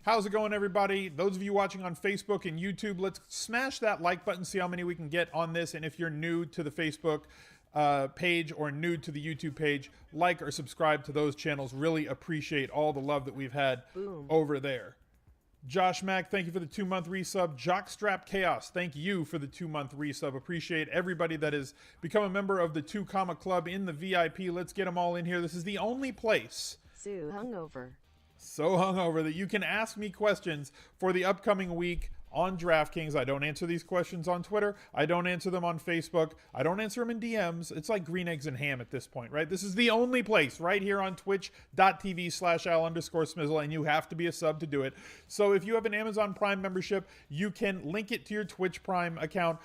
How's it going, everybody? Those of you watching on Facebook and YouTube, let's smash that like button, see how many we can get on this. And if you're new to the Facebook page or new to the YouTube page, like or subscribe to those channels. Really appreciate all the love that we've had over there. Josh Mack, thank you for the 2-month resub. Jockstrap Chaos, thank you for the 2-month resub. Appreciate everybody that has become a member of the 2 Comma Club in the VIP. Let's get them all in here. This is the only place. So hungover That you can ask me questions for the upcoming week on DraftKings. I don't answer these questions on Twitter. I don't answer them on Facebook. I don't answer them in DMs. It's like green eggs and ham at this point, right? This is the only place right here on twitch.tv/Al_Smizzle, and you have to be a sub to do it. So if you have an Amazon Prime membership, you can link it to your Twitch Prime account.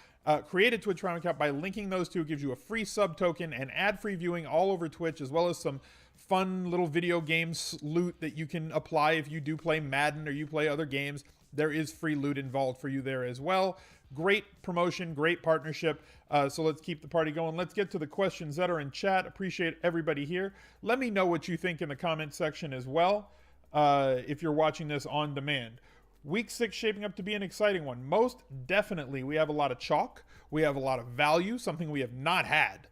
Create a Twitch Prime account by linking those two. It gives you a free sub token and ad-free viewing all over Twitch, as well as some fun little video games loot that you can apply if you do play Madden or you play other games. There is free loot involved for you there as well. Great promotion, great partnership. So let's keep the party going. Let's get to the questions that are in chat. Appreciate everybody here. Let me know what you think in the comment section as well, if you're watching this on demand. Week 6 shaping up to be an exciting one. Most definitely, we have a lot of chalk. We have a lot of value, something we have not had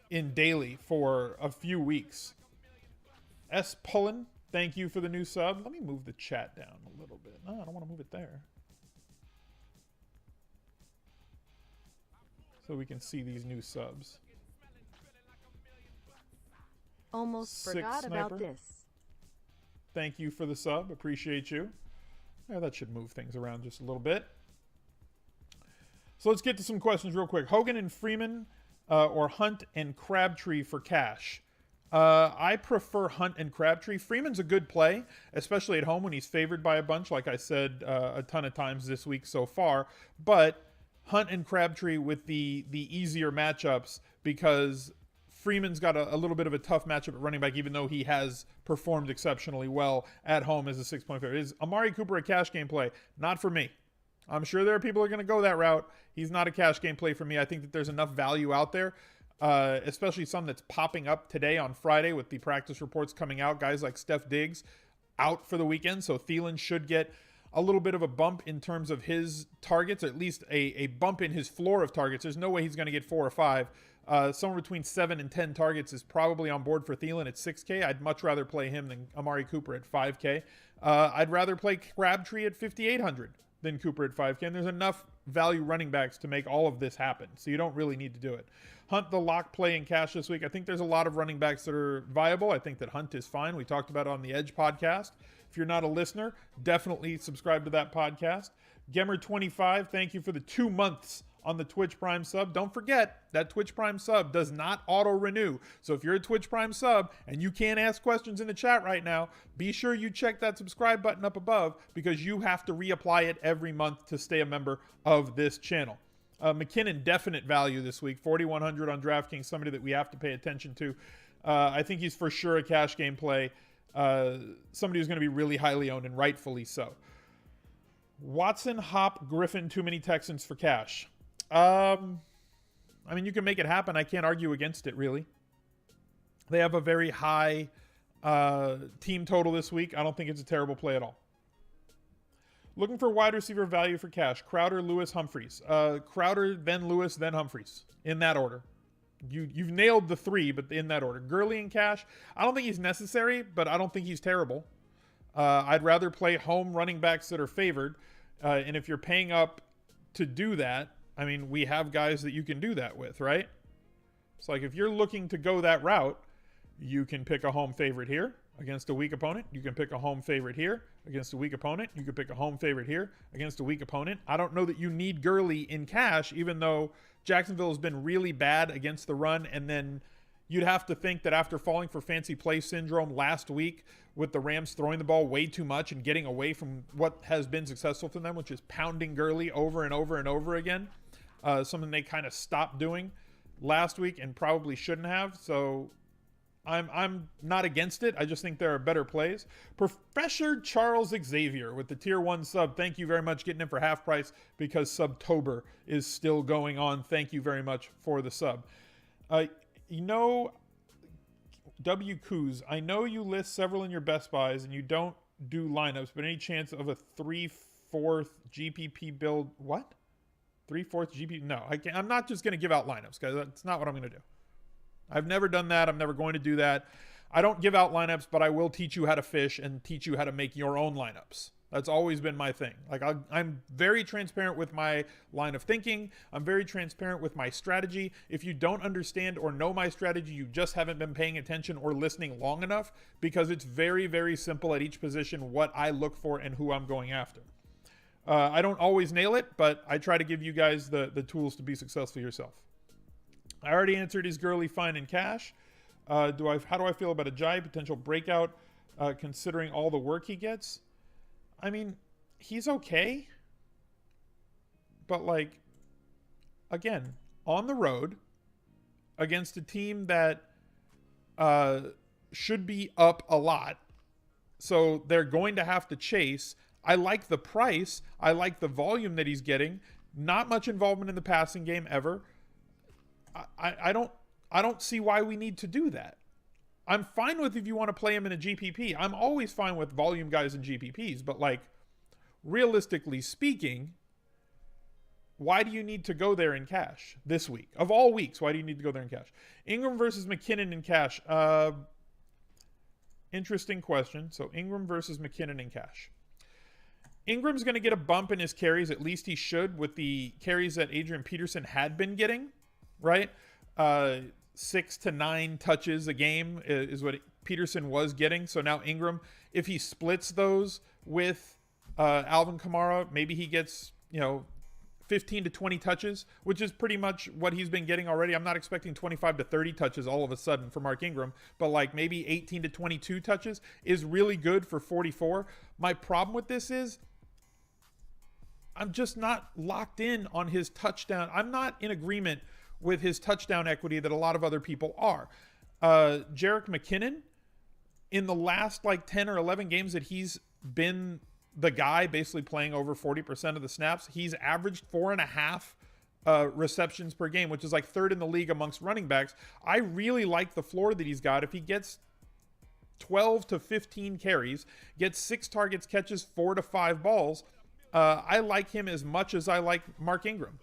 in daily for a few weeks. S. Pullen, thank you for the new sub. Let me move the chat down a little bit. No, I don't want to move it there. So we can see these new subs. Almost forgot about this. Thank you for the sub. Appreciate you. Yeah, that should move things around just a little bit. So let's get to some questions real quick. Hogan and Freeman or Hunt and Crabtree for cash. I prefer Hunt and Crabtree. Freeman's a good play, especially at home when he's favored by a bunch, like I said a ton of times this week so far. But Hunt and Crabtree with the easier matchups, because Freeman's got a little bit of a tough matchup at running back, even though he has performed exceptionally well at home as a 6-point favorite. Is Amari Cooper a cash game play? Not for me. I'm sure there are people who are going to go that route. He's not a cash game play for me. I think that there's enough value out there, especially some that's popping up today on Friday with the practice reports coming out. Guys like Steph Diggs out for the weekend, so Thielen should get a little bit of a bump in terms of his targets, or at least a bump in his floor of targets. There's no way he's going to get 4 or 5. Somewhere between 7 and 10 targets is probably on board for Thielen at 6K. I'd much rather play him than Amari Cooper at 5K. I'd rather play Crabtree at 5,800 than Cooper at 5K. And there's enough value running backs to make all of this happen, so you don't really need to do it. Hunt the lock play in cash this week. I think there's a lot of running backs that are viable. I think that Hunt is fine. We talked about it on the Edge podcast. If you're not a listener, definitely subscribe to that podcast. Gemmer25, thank you for the 2 months on the Twitch Prime sub. Don't forget that Twitch Prime sub does not auto-renew. So if you're a Twitch Prime sub and you can't ask questions in the chat right now, be sure you check that subscribe button up above, because you have to reapply it every month to stay a member of this channel. McKinnon, definite value this week. 4,100 on DraftKings, somebody that we have to pay attention to. I think he's for sure a cash game play. Somebody who's going to be really highly owned, and rightfully so. Watson, Hop, Griffin, too many Texans for cash. I mean, you can make it happen. I can't argue against it, really. They have a very high team total this week. I don't think it's a terrible play at all. Looking for wide receiver value for cash. Crowder, Lewis, Humphreys. Crowder, then Lewis, then Humphreys. In that order. You've nailed the 3, but in that order. Gurley and cash. I don't think he's necessary, but I don't think he's terrible. I'd rather play home running backs that are favored. And if you're paying up to do that, I mean, we have guys that you can do that with, right? It's like if you're looking to go that route, you can pick a home favorite here against a weak opponent. You can pick a home favorite here against a weak opponent. You can pick a home favorite here against a weak opponent. I don't know that you need Gurley in cash, even though Jacksonville has been really bad against the run. And then you'd have to think that after falling for fancy play syndrome last week with the Rams throwing the ball way too much and getting away from what has been successful for them, which is pounding Gurley over and over and over again, something they kind of stopped doing last week and probably shouldn't have. So I'm not against it. I just think there are better plays. Professor Charles Xavier with the tier 1 sub. Thank you very much. Getting in for half price because Subtober is still going on. Thank you very much for the sub. You know, W. Coos, I know you list several in your Best Buys and you don't do lineups, but any chance of a 3/4 GPP build? What? 3/4 GPP? No, I'm not just going to give out lineups, guys. That's not what I'm going to do. I've never done that. I'm never going to do that. I don't give out lineups, but I will teach you how to fish and teach you how to make your own lineups. That's always been my thing. Like I'm very transparent with my line of thinking. I'm very transparent with my strategy. If you don't understand or know my strategy, you just haven't been paying attention or listening long enough, because it's very, very simple at each position what I look for and who I'm going after. I don't always nail it, but I try to give you guys the tools to be successful yourself. I already answered, is Gurley fine in cash? How do I feel about Ajayi potential breakout considering all the work he gets? I mean, he's okay. But, like, again, on the road against a team that should be up a lot. So they're going to have to chase. I like the price. I like the volume that he's getting. Not much involvement in the passing game ever. I don't see why we need to do that. I'm fine with if you want to play him in a GPP. I'm always fine with volume guys in GPPs, but like realistically speaking, why do you need to go there in cash this week? Of all weeks, why do you need to go there in cash? Ingram versus McKinnon in cash. Interesting question. So Ingram versus McKinnon in cash. Ingram's going to get a bump in his carries. At least he should, with the carries that Adrian Peterson had been getting, right? 6 to 9 touches a game is what Peterson was getting. So now Ingram, if he splits those with Alvin Kamara, maybe he gets, 15 to 20 touches, which is pretty much what he's been getting already. I'm not expecting 25 to 30 touches all of a sudden for Mark Ingram, but like maybe 18 to 22 touches is really good for 44. My problem with this is I'm just not locked in on his touchdown. I'm not in agreement with his touchdown equity that a lot of other people are. Jerick McKinnon, in the last like 10 or 11 games that he's been the guy basically playing over 40% of the snaps, he's averaged 4.5 receptions per game, which is like third in the league amongst running backs. I really like the floor that he's got. If he gets 12 to 15 carries, gets 6 targets, catches 4 to 5 balls, I like him as much as I like Mark Ingram.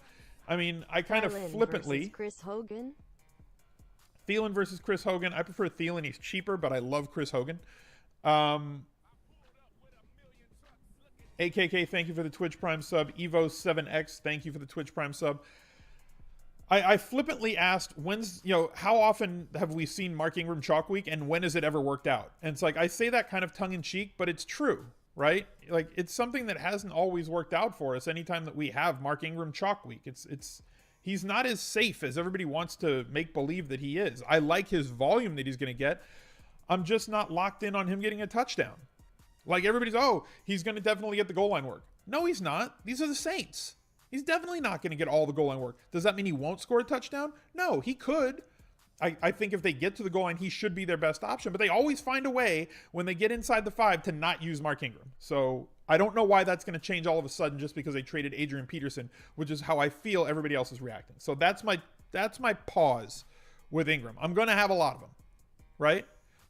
I mean, I kind of flippantly. Chris Hogan. Thielen versus Chris Hogan. I prefer Thielen. He's cheaper, but I love Chris Hogan. AKK, thank you for the Twitch Prime sub. Evo7X, thank you for the Twitch Prime sub. I flippantly asked, how often have we seen Mark Ingram chalk week, and when has it ever worked out? And it's like, I say that kind of tongue in cheek, but it's true, right? Like, it's something that hasn't always worked out for us anytime that we have Mark Ingram chalk week. He's not as safe as everybody wants to make believe that he is. I like his volume that he's going to get. I'm just not locked in on him getting a touchdown. Like, everybody's, he's going to definitely get the goal line work. No, he's not. These are the Saints. He's definitely not going to get all the goal line work. Does that mean he won't score a touchdown? No, he could. I think if they get to the goal line, he should be their best option. But they always find a way when they get inside the 5 to not use Mark Ingram. So I don't know why that's going to change all of a sudden just because they traded Adrian Peterson, which is how I feel everybody else is reacting. So that's my pause with Ingram. I'm going to have a lot of them, right?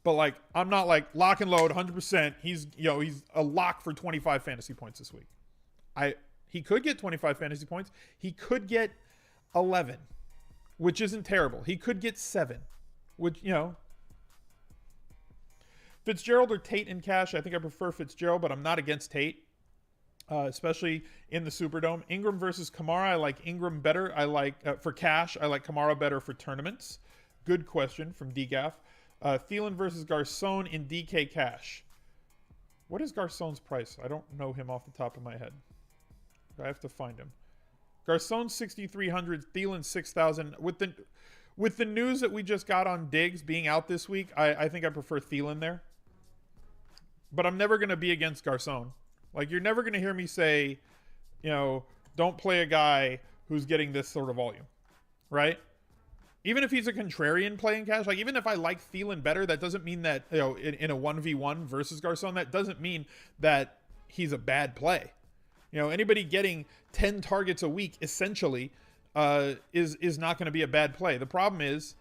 But like, I'm not like lock and load 100%. He's a lock for 25 fantasy points this week. He could get 25 fantasy points. He could get 11, which isn't terrible. He could get 7, which, Fitzgerald or Tate in cash. I think I prefer Fitzgerald, but I'm not against Tate, especially in the Superdome. Ingram versus Kamara. I like Ingram better. I like, for cash, I like Kamara better for tournaments. Good question from DGAF. Thielen versus Garcon in DK cash. What is Garcon's price? I don't know him off the top of my head. I have to find him. Garcon 6,300, Thielen 6,000. With the news that we just got on Diggs being out this week, I think I prefer Thielen there. But I'm never going to be against Garcon. Like, you're never going to hear me say, don't play a guy who's getting this sort of volume, right? Even if he's a contrarian playing cash, like even if I like Thielen better, that doesn't mean that, in a 1v1 versus Garcon, that doesn't mean that he's a bad play. Anybody getting 10 targets a week essentially is not going to be a bad play. The problem is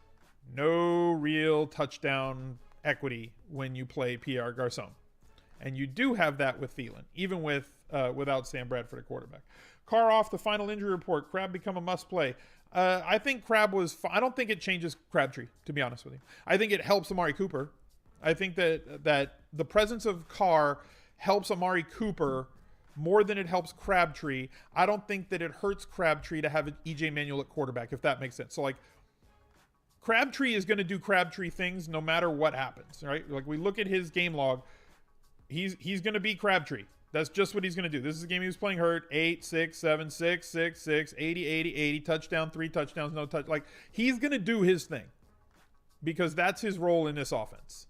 no real touchdown equity when you play PR Garcon. And you do have that with Thielen, even without Sam Bradford at quarterback. Carr off the final injury report. Crab become a must play. I think Crab was. I don't think it changes Crabtree, to be honest with you. I think it helps Amari Cooper. I think that the presence of Carr helps Amari Cooper more than it helps Crabtree. I don't think that it hurts Crabtree to have EJ Manuel at quarterback, if that makes sense. So, like, Crabtree is going to do Crabtree things no matter what happens, right? Like, we look at his game log. He's going to be Crabtree. That's just what he's going to do. This is a game he was playing hurt. 8, 6, 7, 6, 6, 6, 80, 80, 80, touchdown, 3 touchdowns, no touch. Like, he's going to do his thing because that's his role in this offense.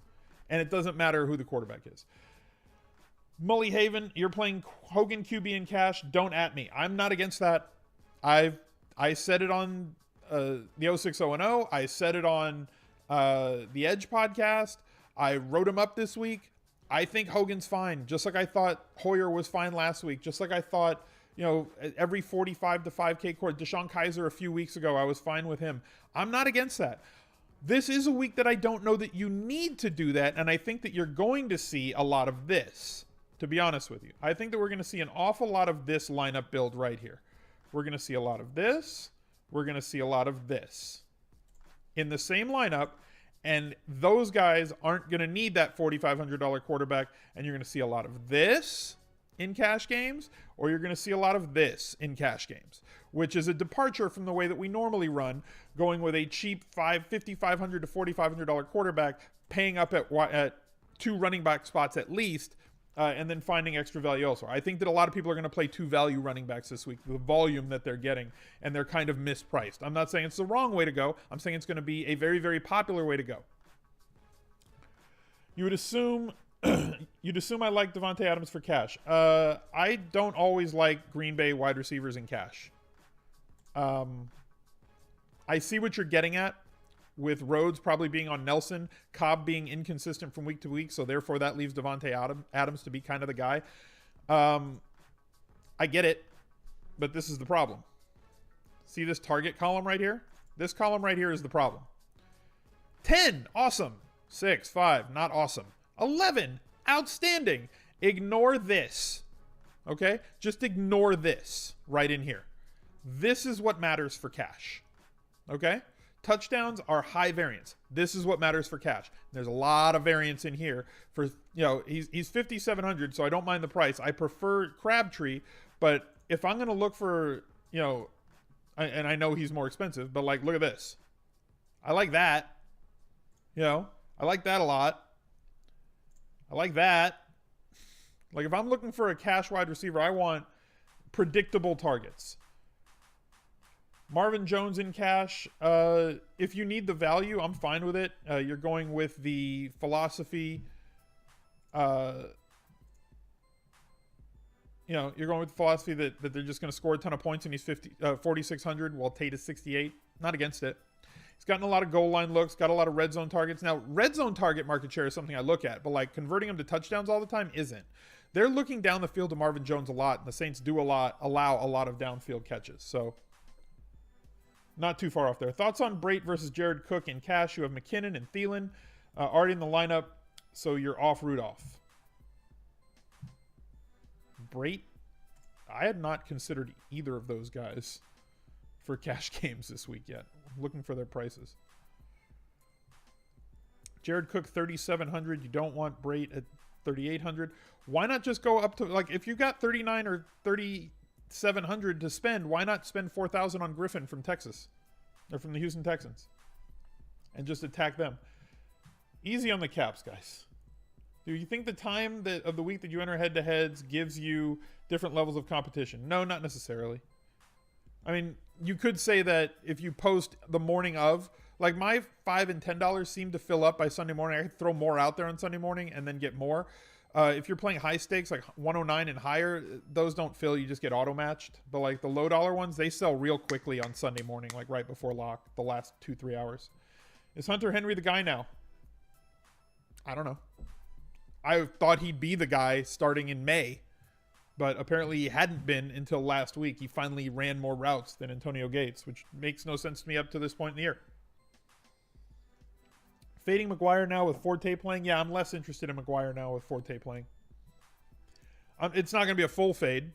And it doesn't matter who the quarterback is. Mully Haven, you're playing Hogan QB in cash. Don't at me. I'm not against that. I said it on the 06010. I said it on the Edge podcast. I wrote him up this week. I think Hogan's fine, just like I thought Hoyer was fine last week, just like I thought, every 45 to 5K court. Deshaun Kaiser a few weeks ago, I was fine with him. I'm not against that. This is a week that I don't know that you need to do that, and I think that you're going to see a lot of this, to be honest with you. I think that we're going to see an awful lot of this lineup build right here. We're going to see a lot of this. We're going to see a lot of this in the same lineup, and those guys aren't going to need that $4,500 quarterback, and you're going to see a lot of this in cash games, or you're going to see a lot of this in cash games, which is a departure from the way that we normally run, going with a cheap $5,500 to $4,500 quarterback, paying up at 2 running back spots at least, and then finding extra value elsewhere. I think that a lot of people are going to play 2 value running backs this week, the volume that they're getting, and they're kind of mispriced. I'm not saying it's the wrong way to go. I'm saying it's going to be a very, very popular way to go. You would assume I like Devontae Adams for cash. I don't always like Green Bay wide receivers in cash. I see what you're getting at with Rhodes probably being on Nelson, Cobb being inconsistent from week to week, so therefore that leaves Devontae Adams to be kind of the guy. I get it, but this is the problem. See this target column right here? This column right here is the problem. 10, awesome. 6, 5, not awesome. 11, outstanding. Ignore this, okay? Just ignore this right in here. This is what matters for cash, okay? Touchdowns are high variance. This is what matters for cash. There's a lot of variance in here. For he's 5,700, so I don't mind the price. I prefer Crabtree, but if I'm going to look for and I know he's more expensive, but like look at this. I like that. I like that a lot. I like that. Like if I'm looking for a cash wide receiver, I want predictable targets. Marvin Jones in cash. If you need the value, I'm fine with it. You're going with the philosophy. You're going with the philosophy that they're just going to score a ton of points and he's 4,600 while Tate is 68. Not against it. He's gotten a lot of goal line looks, got a lot of red zone targets. Now, red zone target market share is something I look at, but like converting them to touchdowns all the time isn't. They're looking down the field to Marvin Jones a lot, and the Saints do allow a lot of downfield catches. So not too far off there. Thoughts on Brate versus Jared Cook in cash? You have McKinnon and Thielen already in the lineup, so you're off Rudolph. Brate, I had not considered either of those guys for cash games this week yet. I'm looking for their prices. Jared Cook, 3,700. You don't want Brate at 3,800. Why not just go up to, like, if you got 39 or 3,700 to spend, why not spend 4,000 on Griffin from Texas or from the Houston Texans and just attack them? Easy on the caps, guys. Do you think the time of the week that you enter head-to-heads gives you different levels of competition? No, not necessarily. I mean, you could say that if you post the morning of, like my $5 and $10 seem to fill up by Sunday morning. I could throw more out there on Sunday morning and then get more. If you're playing high stakes, like 109 and higher, those don't fill. You just get auto-matched. But like the low dollar ones, they sell real quickly on Sunday morning, like right before lock, the last 2-3 hours. Is Hunter Henry the guy now? I don't know. I thought he'd be the guy starting in May, but apparently he hadn't been until last week. He finally ran more routes than Antonio Gates, which makes no sense to me up to this point in the year. Fading McGuire now with Forte playing. Yeah, I'm less interested in McGuire now with Forte playing. It's not going to be a full fade,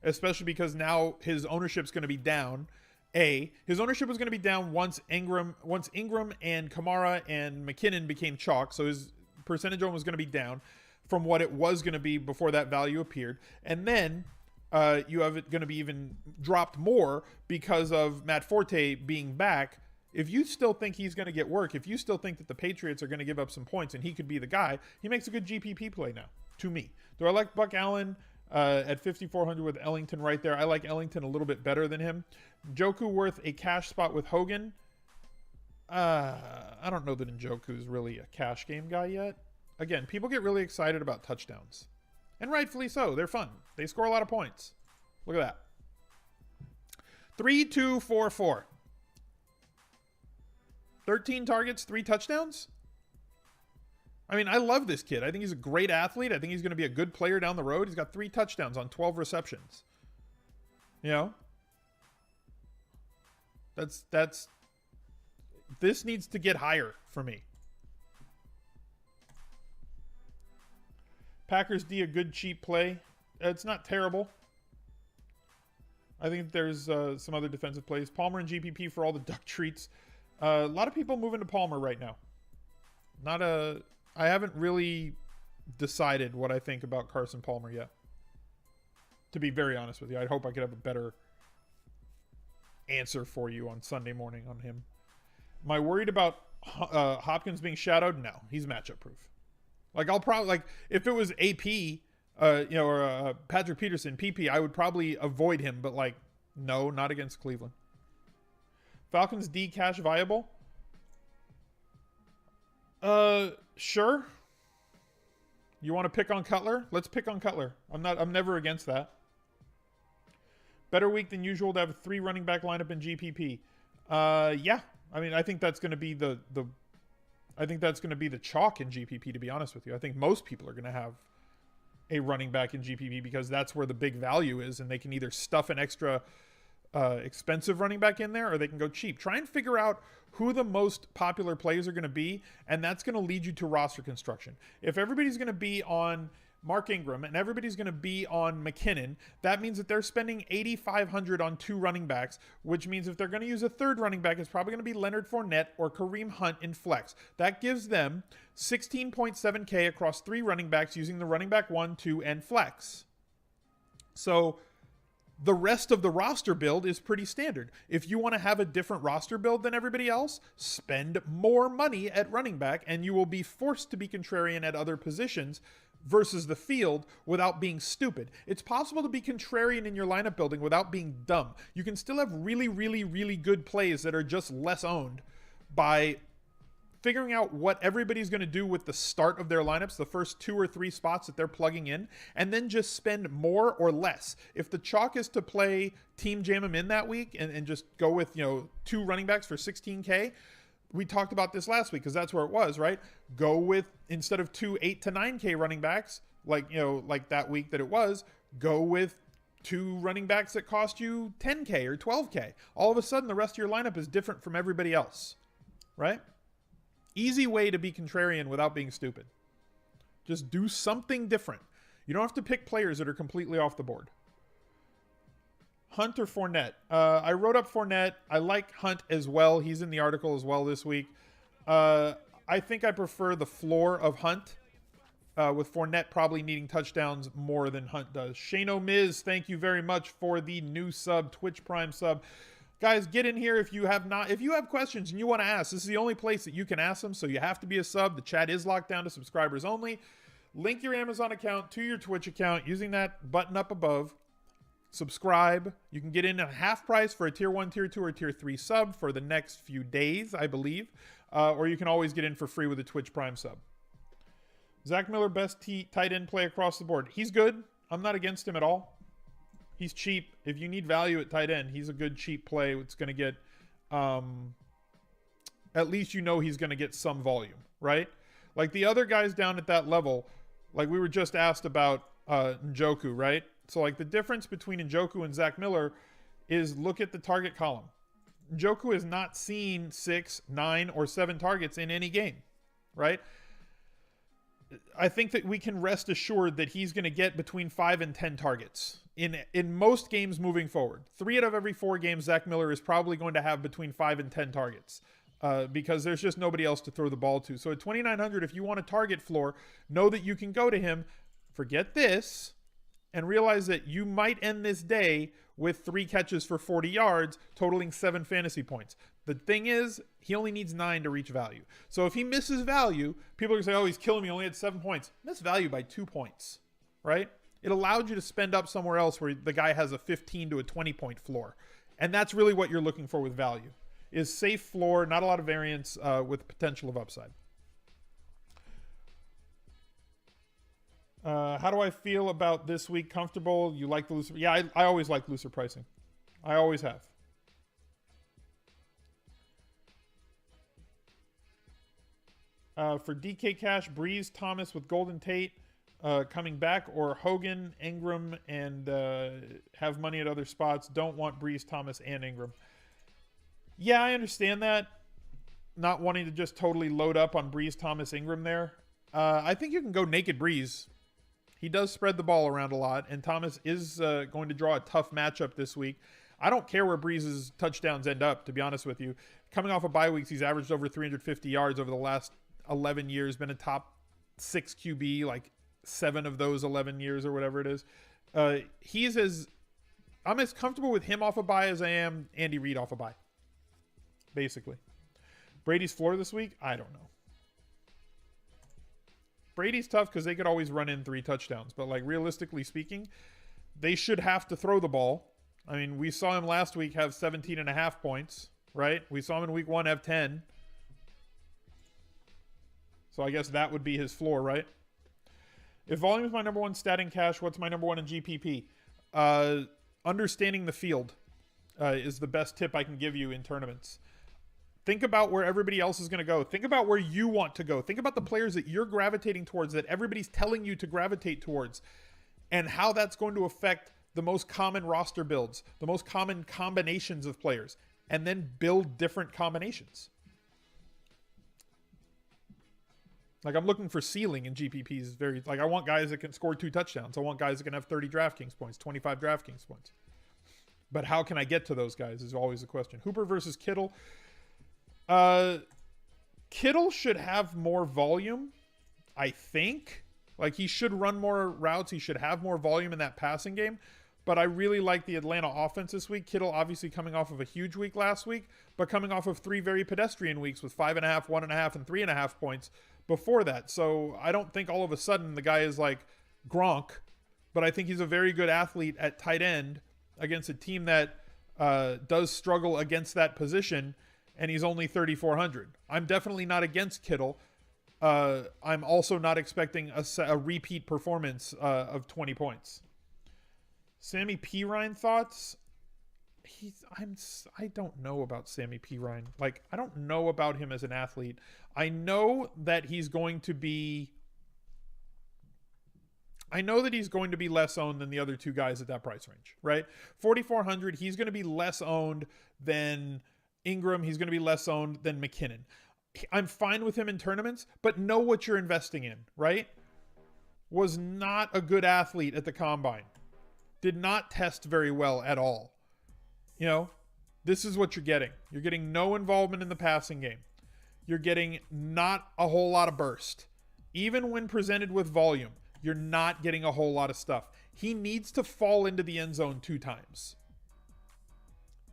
especially because now his ownership's going to be down. His ownership was going to be down once Ingram and Kamara and McKinnon became chalk, so his percentage own was going to be down from what it was going to be before that value appeared. And then you have it going to be even dropped more because of Matt Forte being back. If you still think he's going to get work, if you still think that the Patriots are going to give up some points and he could be the guy, he makes a good GPP play now, to me. Do I like Buck Allen at 5,400 with Ellington right there? I like Ellington a little bit better than him. Njoku worth a cash spot with Hogan. I don't know that Njoku is really a cash game guy yet. Again, people get really excited about touchdowns. And rightfully so. They're fun. They score a lot of points. Look at that. 3-2-4-4. 13 targets, 3 touchdowns? I mean, I love this kid. I think he's a great athlete. I think he's going to be a good player down the road. He's got 3 touchdowns on 12 receptions. You know? This needs to get higher for me. Packers D, a good cheap play. It's not terrible. I think there's some other defensive plays. Palmer and GPP for all the duck treats. A lot of people moving to Palmer right now. I haven't really decided what I think about Carson Palmer yet. To be very honest with you, I hope I could have a better answer for you on Sunday morning on him. Am I worried about Hopkins being shadowed? No, he's matchup proof. Like I'll probably if it was AP, or Patrick Peterson, PP, I would probably avoid him. But no, not against Cleveland. Falcons D cash viable? Sure. You want to pick on Cutler? Let's pick on Cutler. I'm never against that. Better week than usual to have a 3 running back lineup in GPP. Yeah. I mean, I think that's going to be the chalk in GPP, to be honest with you. I think most people are going to have a running back in GPP because that's where the big value is, and they can either stuff an extra expensive running back in there or they can go cheap. Try and figure out who the most popular players are going to be, and that's going to lead you to roster construction. If everybody's going to be on Mark Ingram and everybody's going to be on McKinnon, that means that they're spending $8,500 on 2 running backs, which means if they're going to use a third running back, it's probably going to be Leonard Fournette or Kareem Hunt in flex. That gives them $16.7K across 3 running backs using the running back 1, 2, and flex. So the rest of the roster build is pretty standard. If you want to have a different roster build than everybody else, spend more money at running back, and you will be forced to be contrarian at other positions versus the field without being stupid. It's possible to be contrarian in your lineup building without being dumb. You can still have really, really, really good plays that are just less owned by figuring out what everybody's going to do with the start of their lineups, the first 2 or 3 spots that they're plugging in, and then just spend more or less. If the chalk is to play Team Jam 'em in that week and just go with 2 running backs for $16K, we talked about this last week because that's where it was, right? Go with, instead of 2 $8 to $9K running backs, like that week that it was, go with 2 running backs that cost you $10K or $12K. All of a sudden, the rest of your lineup is different from everybody else, right? Easy way to be contrarian without being stupid. Just do something different. You don't have to pick players that are completely off the board. Hunt or Fournette? I wrote up Fournette. I like Hunt as well. He's in the article as well this week. I think I prefer the floor of Hunt, with Fournette probably needing touchdowns more than Hunt does. Shane O'Miz, thank you very much for the new sub, Twitch Prime sub. Guys, get in here if you have questions and you want to ask. This is the only place that you can ask them, so you have to be a sub. The chat is locked down to subscribers only. Link your Amazon account to your Twitch account using that button up above. Subscribe. You can get in at half price for a tier 1, tier 2, or tier 3 sub for the next few days, I believe. Or you can always get in for free with a Twitch Prime sub. Zach Miller, best tight end play across the board. He's good. I'm not against him at all. He's cheap. If you need value at tight end, he's a good cheap play. It's going to get, at least he's going to get some volume, right? Like the other guys down at that level, like we were just asked about Njoku, right? So like the difference between Njoku and Zach Miller is look at the target column. Njoku has not seen 6, 9, or 7 targets in any game, right? I think that we can rest assured that he's going to get between 5 and 10 targets in most games moving forward. 3 out of every 4 games, Zach Miller is probably going to have between 5 and 10 targets because there's just nobody else to throw the ball to. So at 2,900, if you want a target floor, know that you can go to him. Forget this and realize that you might end this day with 3 catches for 40 yards, totaling 7 fantasy points. The thing is, he only needs 9 to reach value. So if he misses value, people are going to say, oh, he's killing me, only had 7 points. Missed value by 2 points, right? It allowed you to spend up somewhere else where the guy has a 15 to a 20-point floor. And that's really what you're looking for with value, is safe floor, not a lot of variance with potential of upside. How do I feel about this week? Comfortable? You like the looser? Yeah, I always like looser pricing. I always have. For DK Cash, Breeze, Thomas with Golden Tate coming back, or Hogan, Ingram, and have money at other spots. Don't want Breeze, Thomas, and Ingram. Yeah, I understand that. Not wanting to just totally load up on Breeze, Thomas, Ingram there. I think you can go naked Breeze. He does spread the ball around a lot, and Thomas is going to draw a tough matchup this week. I don't care where Breeze's touchdowns end up, to be honest with you. Coming off of bye weeks, he's averaged over 350 yards over the last 11 years, been a top 6 QB, like 7 of those 11 years or whatever it is. I'm as comfortable with him off a bye as I am Andy Reid off a bye, basically. Brady's floor this week? I don't know. Brady's tough because they could always run in 3 touchdowns. But, like, realistically speaking, they should have to throw the ball. I mean, we saw him last week have 17.5 points, right? We saw him in week 1 have 10. So I guess that would be his floor, right? If volume is my number 1 stat in cash, what's my number 1 in GPP? Understanding the field is the best tip I can give you in tournaments. Think about where everybody else is going to go. Think about where you want to go. Think about the players that you're gravitating towards, that everybody's telling you to gravitate towards, and how that's going to affect the most common roster builds, the most common combinations of players, and then build different combinations. Like, I'm looking for ceiling in GPPs. I want guys that can score 2 touchdowns. I want guys that can have 30 DraftKings points, 25 DraftKings points. But how can I get to those guys is always the question. Hooper versus Kittle. Kittle should have more volume, I think. Like, he should run more routes. He should have more volume in that passing game. But I really like the Atlanta offense this week. Kittle obviously coming off of a huge week last week, but coming off of 3 very pedestrian weeks with 5.5, 1.5, and 3.5 points before that. So I don't think all of a sudden the guy is like Gronk, but I think he's a very good athlete at tight end against a team that does struggle against that position, and he's only 3,400. I'm definitely not against Kittle. I'm also not expecting a repeat performance of 20 points. Sammy Pirine thoughts? I don't know about Sammy Pirine. Like, I don't know about him as an athlete. I know that he's going to be less owned than the other 2 guys at that price range, right? 4,400, he's going to be less owned than Ingram. He's going to be less owned than McKinnon. I'm fine with him in tournaments, but know what you're investing in, right? Was not a good athlete at the combine. Did not test very well at all. You know, this is what you're getting. You're getting no involvement in the passing game. You're getting not a whole lot of burst. Even when presented with volume, you're not getting a whole lot of stuff. He needs to fall into the end zone 2 times.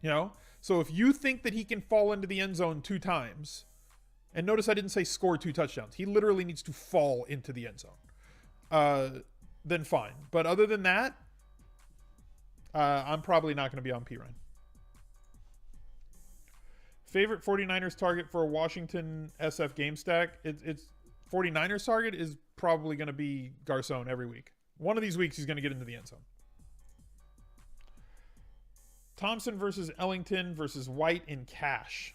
You know? So if you think that he can fall into the end zone 2 times, and notice I didn't say score 2 touchdowns. He literally needs to fall into the end zone. Then fine. But other than that, I'm probably not going to be on Pirine. Favorite 49ers target for a Washington SF game stack? It's 49ers target is probably going to be Garcon every week. One of these weeks he's going to get into the end zone. Thompson versus Ellington versus White in cash.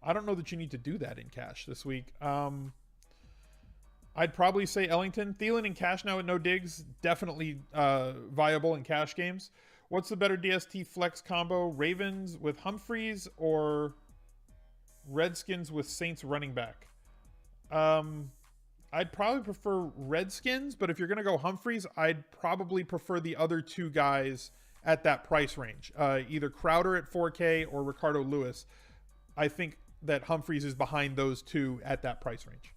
I don't know that you need to do that in cash this week. I'd probably say Ellington. Thielen in cash now at no digs. Definitely viable in cash games. What's the better DST flex combo? Ravens with Humphreys or Redskins with Saints running back? I'd probably prefer Redskins, but if you're going to go Humphreys, I'd probably prefer the other two guys at that price range. Either Crowder at 4K or Ricardo Lewis. I think that Humphreys is behind those two at that price range.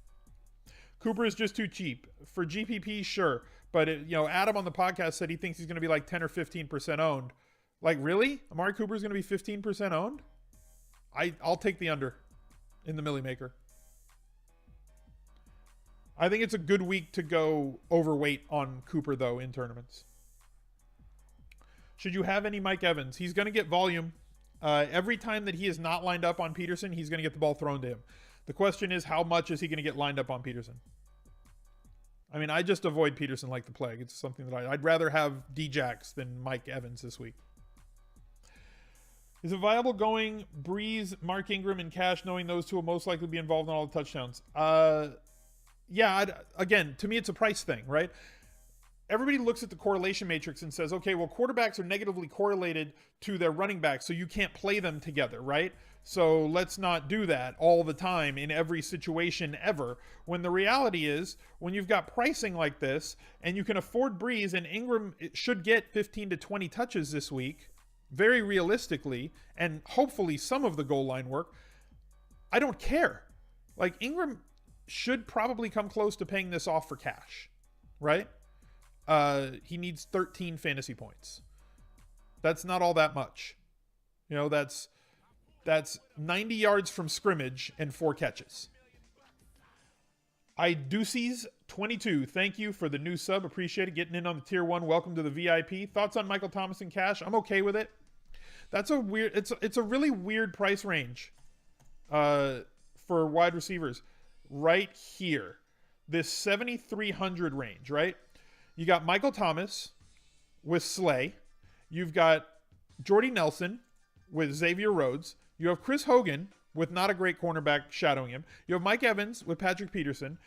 Cooper is just too cheap. For GPP, sure. But, Adam on the podcast said he thinks he's going to be like 10 or 15% owned. Like, really? Amari Cooper is going to be 15% owned? I'll take the under in the Millie Maker. I think it's a good week to go overweight on Cooper, though, in tournaments. Should you have any Mike Evans? He's going to get volume. Every time that he is not lined up on Peterson, he's going to get the ball thrown to him. The question is, how much is he going to get lined up on Peterson? I mean, I just avoid Peterson like the plague. It's something that I'd rather have Djax than Mike Evans this week. Is it viable going Breeze, Mark Ingram, and Cash, knowing those two will most likely be involved in all the touchdowns? Again, to me, it's a price thing, right? Everybody looks at the correlation matrix and says, okay, well, quarterbacks are negatively correlated to their running backs, so you can't play them together, right? So let's not do that all the time in every situation ever. When the reality is, when you've got pricing like this and you can afford Breeze, and Ingram should get 15 to 20 touches this week, very realistically, and hopefully some of the goal line work, I don't care. Like, Ingram should probably come close to paying this off for cash, right? He needs 13 fantasy points. That's not all that much. That's 90 yards from scrimmage and 4 catches. Iduces 22, thank you for the new sub. Appreciate it. Getting in on the tier 1. Welcome to the VIP. Thoughts on Michael Thomas and Cash? I'm okay with it. That's a weird. It's a really weird price range for wide receivers. Right here, this 7,300 range, right? You got Michael Thomas with Slay. You've got Jordy Nelson with Xavier Rhodes. You have Chris Hogan with not a great cornerback shadowing him. You have Mike Evans with Patrick Peterson.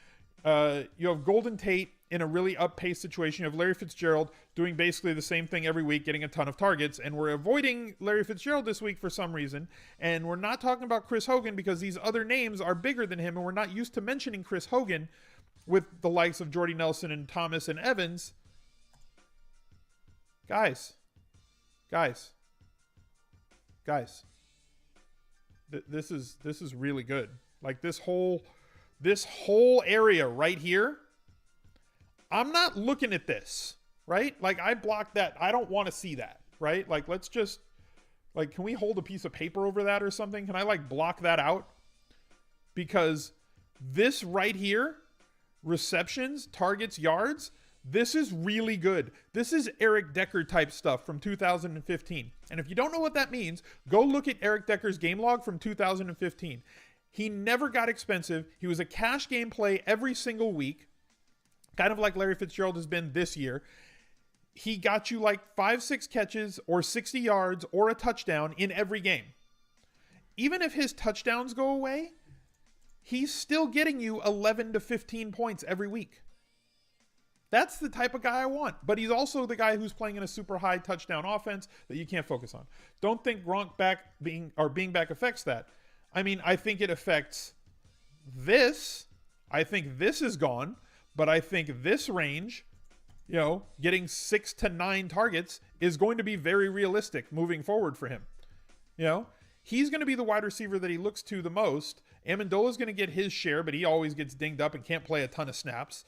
You have Golden Tate in a really up-paced situation. You have Larry Fitzgerald doing basically the same thing every week, getting a ton of targets. And we're avoiding Larry Fitzgerald this week for some reason. And we're not talking about Chris Hogan because these other names are bigger than him. And we're not used to mentioning Chris Hogan with the likes of Jordy Nelson and Thomas and Evans. Guys. This is really good. Like, this whole area right here, I'm not looking at this, right? Like, I blocked that. I don't want to see that, right? Like, let's just, like, can we hold a piece of paper over that or something? Can I, like, block that out? Because this right here, receptions, targets, yards, this is really good. This is Eric Decker type stuff from 2015. And if you don't know what that means, go look at Eric Decker's game log from 2015. He never got expensive. He was a cash game play every single week, kind of like Larry Fitzgerald has been this year. He got you like 5-6 catches or 60 yards or a touchdown in every game. Even if his touchdowns go away, he's still getting you 11 to 15 points every week. That's the type of guy I want. But he's also the guy who's playing in a super high touchdown offense that you can't focus on. Don't think Gronk being back affects that. I mean, I think it affects this. I think this is gone. But I think this range, getting 6 to 9 targets is going to be very realistic moving forward for him. He's going to be the wide receiver that he looks to the most. Amendola's going to get his share, but he always gets dinged up and can't play a ton of snaps.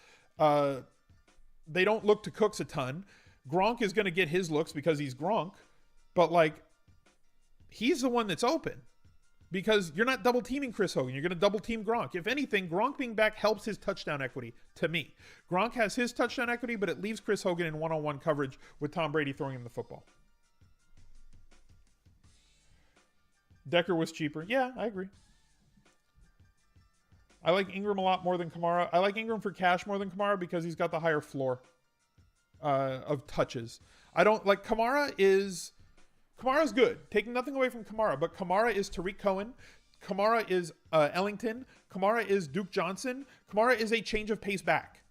They don't look to Cooks a ton. Gronk is going to get his looks because he's Gronk. But, he's the one that's open. Because you're not double teaming Chris Hogan. You're going to double team Gronk. If anything, Gronk being back helps his touchdown equity, to me. Gronk has his touchdown equity, but it leaves Chris Hogan in one-on-one coverage with Tom Brady throwing him the football. Decker was cheaper. Yeah, I agree. I like Ingram a lot more than Kamara. I like Ingram for cash more than Kamara because he's got the higher floor of touches. I don't like Kamara's good. Taking nothing away from Kamara, but Kamara is Tariq Cohen. Kamara is Ellington. Kamara is Duke Johnson. Kamara is a change of pace back.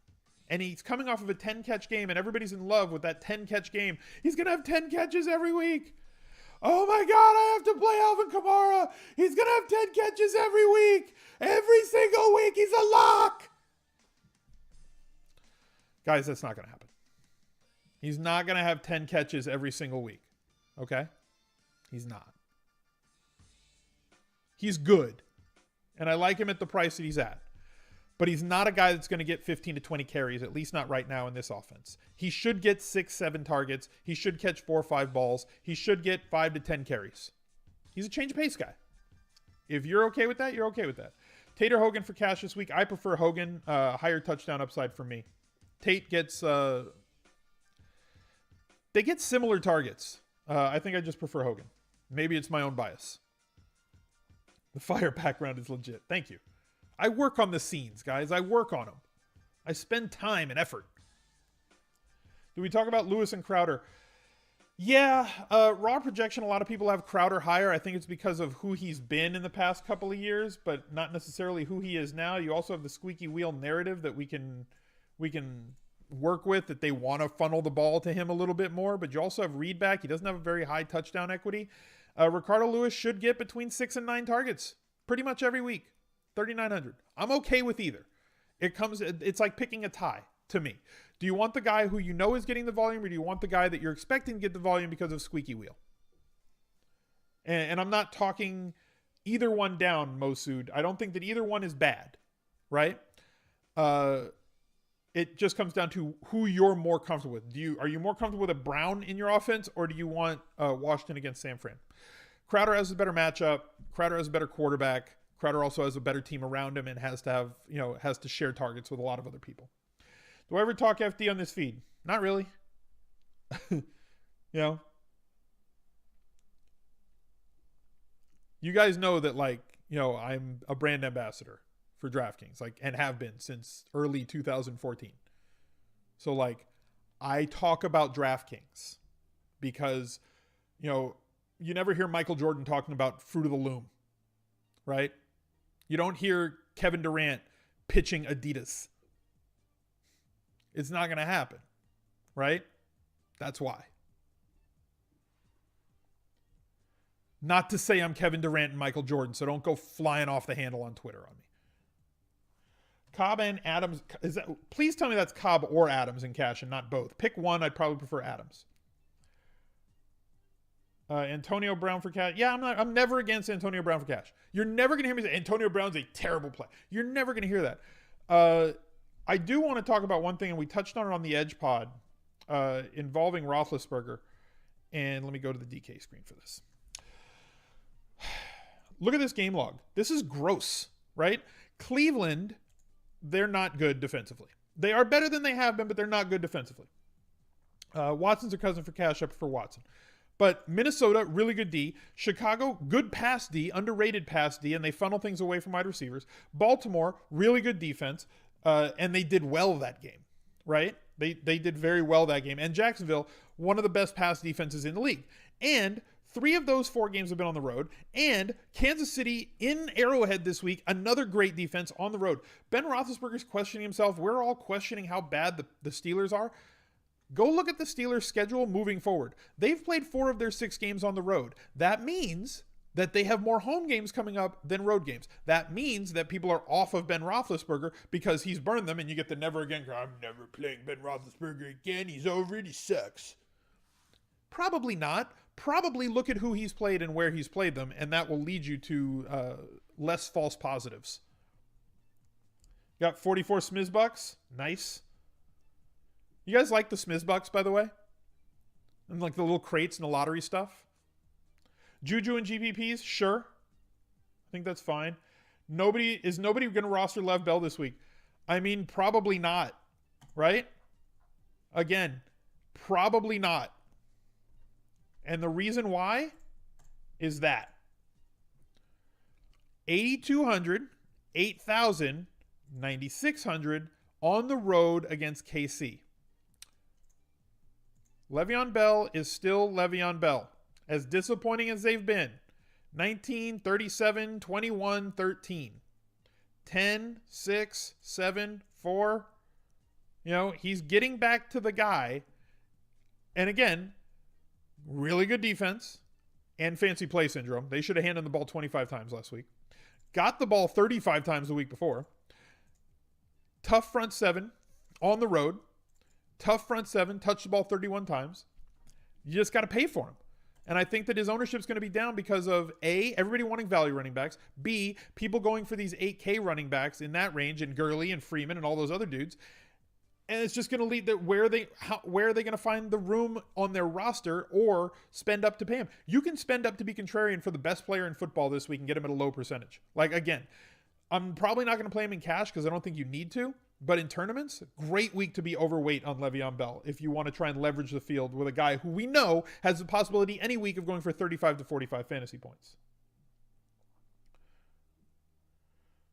And he's coming off of a 10-catch game, and everybody's in love with that 10-catch game. He's going to have 10 catches every week. Oh my God, I have to play Alvin Kamara. He's going to have 10 catches every week. Every single week, he's a lock. Guys, that's not going to happen. He's not going to have 10 catches every single week. Okay? He's not. He's good. And I like him at the price that he's at. But he's not a guy that's going to get 15 to 20 carries, at least not right now in this offense. He should get 6, 7 targets. He should catch 4 or 5 balls. He should get 5 to 10 carries. He's a change of pace guy. If you're okay with that, you're okay with that. Tate or Hogan for cash this week. I prefer Hogan. Higher touchdown upside for me. Tate gets... they get similar targets. I think I just prefer Hogan. Maybe it's my own bias. The fire background is legit. Thank you. I work on the scenes, guys. I work on them. I spend time and effort. Do we talk about Lewis and Crowder? Yeah, raw projection, a lot of people have Crowder higher. I think it's because of who he's been in the past couple of years, but not necessarily who he is now. You also have the squeaky wheel narrative that we can work with, that they want to funnel the ball to him a little bit more, but you also have Reed back. He doesn't have a very high touchdown equity. Ricardo Lewis should get between 6 and 9 targets pretty much every week. 3,900. I'm okay with either. It's like picking a tie to me. Do you want the guy who you know is getting the volume, or do you want the guy that you're expecting to get the volume because of squeaky wheel? And I'm not talking either one down, Mosud. I don't think that either one is bad, right? It just comes down to who you're more comfortable with. Are you more comfortable with a Brown in your offense, or do you want Washington against San Fran? Crowder has a better matchup. Crowder has a better quarterback. Crowder also has a better team around him and has to share targets with a lot of other people. Do I ever talk FD on this feed? Not really. You guys know that, I'm a brand ambassador for DraftKings, and have been since early 2014. So, I talk about DraftKings because, you never hear Michael Jordan talking about fruit of the loom, right? You don't hear Kevin Durant pitching Adidas. It's not going to happen, right? That's why. Not to say I'm Kevin Durant and Michael Jordan, so don't go flying off the handle on Twitter on me. Cobb and Adams. Please tell me that's Cobb or Adams in cash and not both. Pick one. I'd probably prefer Adams. Antonio Brown for cash. Yeah, I'm never against Antonio Brown for cash. You're never going to hear me say Antonio Brown's a terrible play. You're never going to hear that. I do want to talk about one thing, and we touched on it on the Edge pod, involving Roethlisberger. And let me go to the DK screen for this. Look at this game log. This is gross, right? Cleveland, they're not good defensively. They are better than they have been, but they're not good defensively. Watson's a cousin for cash. I prefer Watson. But Minnesota, really good D. Chicago, good pass D, underrated pass D, and they funnel things away from wide receivers. Baltimore, really good defense, and they did well that game, right? They did very well that game. And Jacksonville, one of the best pass defenses in the league. And 3 of those 4 games have been on the road. And Kansas City in Arrowhead this week, another great defense on the road. Ben Roethlisberger's questioning himself. We're all questioning how bad the Steelers are. Go look at the Steelers' schedule moving forward. They've played 4 of their 6 games on the road. That means that they have more home games coming up than road games. That means that people are off of Ben Roethlisberger because he's burned them, and you get the never again, I'm never playing Ben Roethlisberger again. He's over it. He sucks. Probably not. Probably look at who he's played and where he's played them, and that will lead you to less false positives. Got 44 Smizbucks. Nice. You guys like the Smizbucks, by the way? And the little crates and the lottery stuff? Juju and GPPs? Sure. I think that's fine. Is nobody going to roster Lev Bell this week? I mean, probably not. Right? Again, probably not. And the reason why is that 8,200, 8,000, 9,600 on the road against KC. Le'Veon Bell is still Le'Veon Bell. As disappointing as they've been. 19, 37, 21, 13. 10, 6, 7, 4. He's getting back to the guy. And again, really good defense and fancy play syndrome. They should have handed the ball 25 times last week. Got the ball 35 times the week before. Tough front 7 on the road. tough front seven, touched the ball 31 times. You just got to pay for him. And I think that his ownership is going to be down because of A, everybody wanting value running backs. B, people going for these 8K running backs in that range, and Gurley and Freeman and all those other dudes. And it's just going to lead to where are they going to find the room on their roster or spend up to pay him? You can spend up to be contrarian for the best player in football this week and get him at a low percentage. Like, again, I'm probably not going to play him in cash because I don't think you need to. But in tournaments, great week to be overweight on Le'Veon Bell if you want to try and leverage the field with a guy who we know has the possibility any week of going for 35 to 45 fantasy points.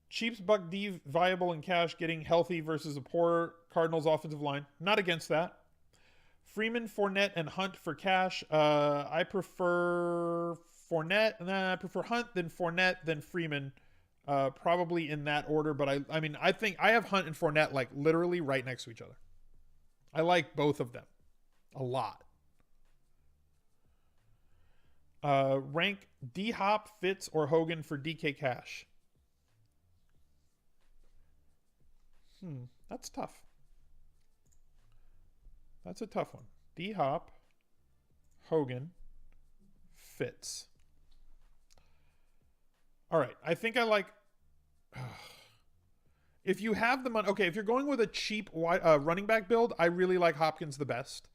Chiefs Buck D viable in cash, getting healthy versus a poor Cardinals offensive line. Not against that. Freeman, Fournette, and Hunt for cash. I prefer Fournette. I prefer Hunt, then Fournette, then Freeman. Probably in that order, but I think I have Hunt and Fournette like literally right next to each other. I like both of them a lot. Rank D-Hop, Fitz, or Hogan for DK cash. That's tough. That's a tough one. D-Hop, Hogan, Fitz. All right, I think I like... If you have the money... Okay, if you're going with a cheap running back build, I really like Hopkins the best.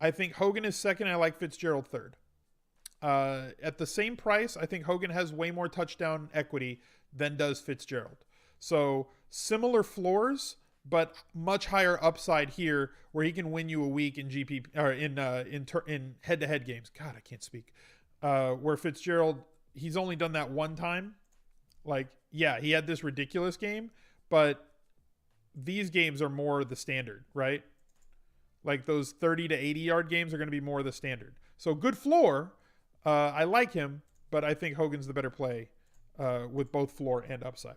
I think Hogan is second. I like Fitzgerald third. At the same price, I think Hogan has way more touchdown equity than does Fitzgerald. So similar floors, but much higher upside here, where he can win you a week in GPP or in head-to-head games. God, I can't speak. Where Fitzgerald, he's only done that one time. Like, yeah, he had this ridiculous game, but these games are more the standard, right? Like those 30 to 80 yard games are going to be more the standard. So good floor. I like him, but I think Hogan's the better play with both floor and upside.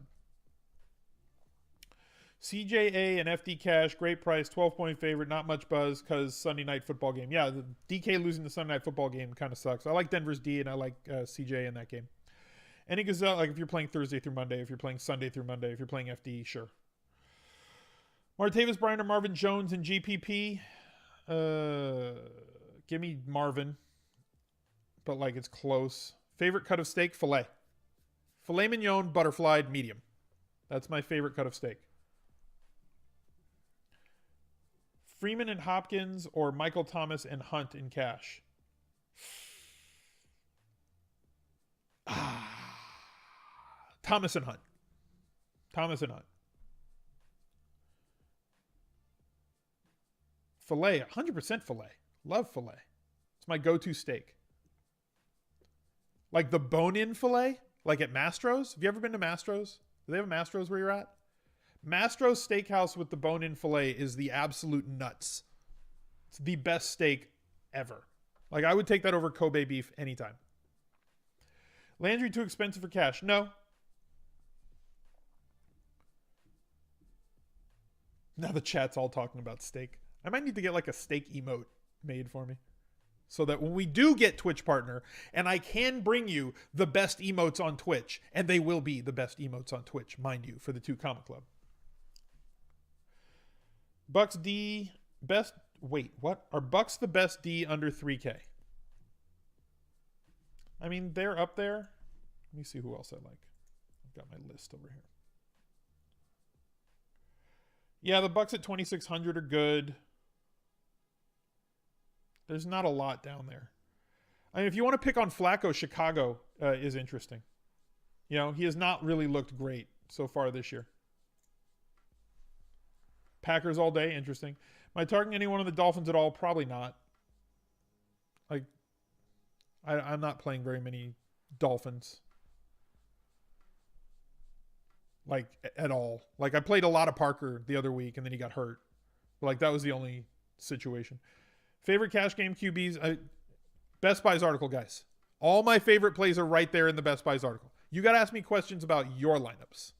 CJA and FD Cash, great price, 12-point favorite, not much buzz because Sunday night football game. Yeah, the DK losing the Sunday night football game kind of sucks. I like Denver's D, and I like CJ in that game. Any Gazelle, like if you're playing Thursday through Monday, if you're playing Sunday through Monday, if you're playing FD, sure. Martavis Bryant or Marvin Jones in GPP? Give me Marvin, but like it's close. Favorite cut of steak? Filet. Filet mignon, butterflied, medium. That's my favorite cut of steak. Freeman and Hopkins or Michael Thomas and Hunt in cash? Thomas and Hunt. Thomas and Hunt. Filet, 100% filet. Love filet. It's my go-to steak. Like the bone-in filet, like at Mastro's. Have you ever been to Mastro's? Do they have a Mastro's where you're at? Mastro's Steakhouse with the bone-in filet is the absolute nuts. It's the best steak ever. Like, I would take that over Kobe beef anytime. Landry too expensive for cash? No. Now the chat's all talking about steak. I might need to get like a steak emote made for me, so that when we do get Twitch partner, and I can bring you the best emotes on Twitch, and they will be the best emotes on Twitch, mind you, for the 2 Comma Club. Bucks D best. Wait, what? Are Bucks the best D under 3K? I mean, they're up there. Let me see who else I like. I've got my list over here. Yeah, the Bucks at 2,600 are good. There's not a lot down there. I mean, if you want to pick on Flacco, Chicago is interesting. You know, he has not really looked great so far this year. Packers all day, interesting. Am I targeting anyone on the Dolphins at all? Probably not. Like, I'm not playing very many Dolphins. Like, at all. Like, I played a lot of Parker the other week, and then he got hurt. Like, that was the only situation. Favorite cash game QBs? Best Buys article, guys. All my favorite plays are right there in the Best Buys article. You got to ask me questions about your lineups.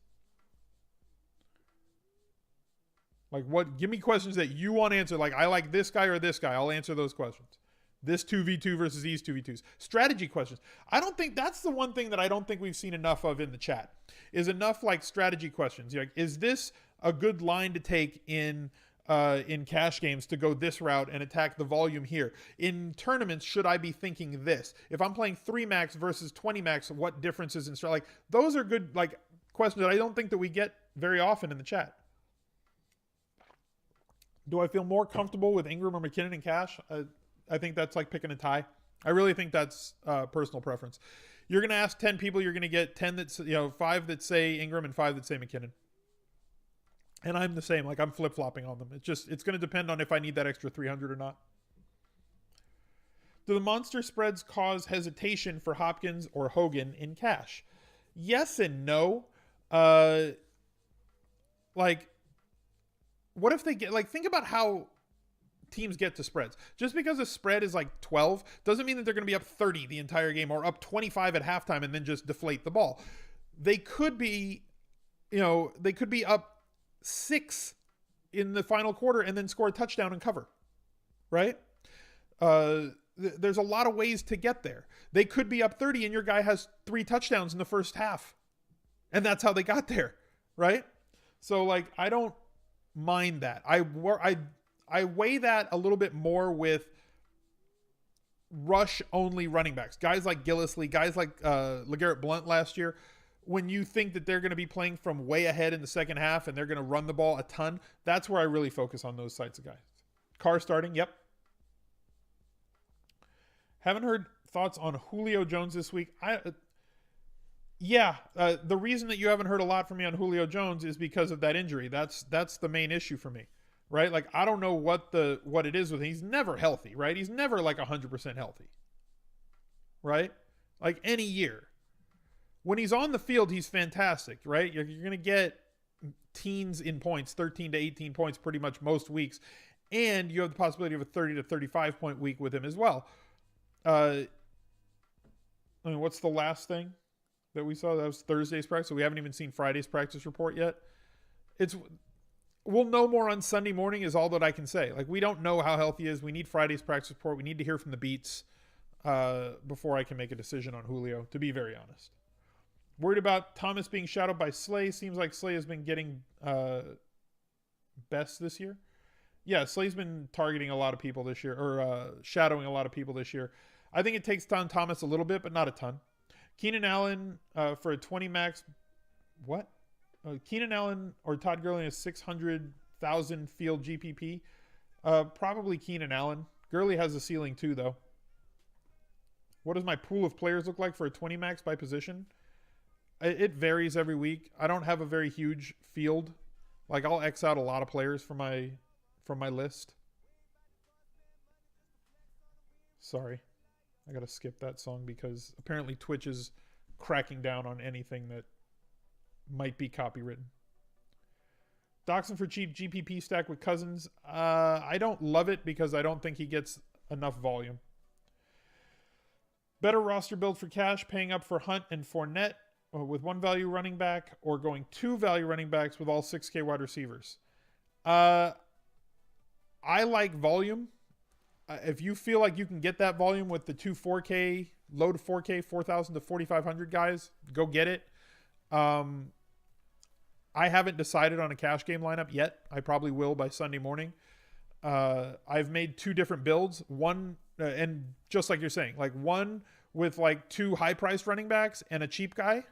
Like, what? Give me questions that you want to answer. Like, I like this guy or this guy. I'll answer those questions. This 2v2 versus these 2v2s. Strategy questions. I don't think that's the one thing that I don't think we've seen enough of in the chat. Is enough like strategy questions. Like, is this a good line to take in in cash games to go this route and attack the volume here. In tournaments, should I be thinking this? If I'm playing 3 max versus 20 max, what differences in strat? Like, those are good like questions that I don't think that we get very often in the chat. Do I feel more comfortable with Ingram or McKinnon in cash? I think that's like picking a tie. I really think that's personal preference. You're going to ask 10 people, you're going to get 10 that 5 that say Ingram and 5 that say McKinnon. And I'm the same. Like, I'm flip-flopping on them. It's going to depend on if I need that extra 300 or not. Do the monster spreads cause hesitation for Hopkins or Hogan in cash? Yes and no. Like, what if they get, like, think about how teams get to spreads. Just because a spread is like 12 doesn't mean that they're going to be up 30 the entire game or up 25 at halftime and then just deflate the ball. They could be, up 6 in the final quarter and then score a touchdown and cover, right? There's a lot of ways to get there. They could be up 30 and your guy has 3 touchdowns in the first half, and that's how they got there, right? So, like, I don't mind that. I weigh that a little bit more with rush-only running backs. Guys like Gillislee, guys like LeGarrette Blount last year. When you think that they're going to be playing from way ahead in the second half and they're going to run the ball a ton, that's where I really focus on those types of guys. Carr starting, yep. Haven't heard thoughts on Julio Jones this week. The reason that you haven't heard a lot from me on Julio Jones is because of that injury. That's the main issue for me, right? Like, I don't know what it is with him. He's never healthy, right? He's never like 100% healthy, right? Like, any year. When he's on the field, he's fantastic, right? You're going to get teens in points, 13 to 18 points pretty much most weeks. And you have the possibility of a 30 to 35 point week with him as well. What's the last thing that we saw? That was Thursday's practice. So we haven't even seen Friday's practice report yet. We'll know more on Sunday morning is all that I can say. Like, we don't know how healthy he is. We need Friday's practice report. We need to hear from the beats before I can make a decision on Julio, to be very honest. Worried about Thomas being shadowed by Slay. Seems like Slay has been getting best this year. Yeah, Slay's been targeting a lot of people this year, or shadowing a lot of people this year. I think it takes down Thomas a little bit, but not a ton. Keenan Allen for a 20 max. What? Keenan Allen or Todd Gurley has 600,000 field GPP. Probably Keenan Allen. Gurley has a ceiling too, though. What does my pool of players look like for a 20 max by position? It varies every week. I don't have a very huge field. Like, I'll X out a lot of players from my list. Sorry. I got to skip that song because apparently Twitch is cracking down on anything that might be copywritten. Doxson for cheap GPP stack with Cousins. I don't love it because I don't think he gets enough volume. Better roster build for cash, paying up for Hunt and Fournette with 1 value running back, or going 2 value running backs with all 6K wide receivers. I like volume. If you feel like you can get that volume with the 2 4K, low to 4K, 4,000 to 4,500 guys, go get it. I haven't decided on a cash game lineup yet. I probably will by Sunday morning. I've made 2 different builds. One, and just like you're saying, like one with like 2 high-priced running backs and a cheap guy,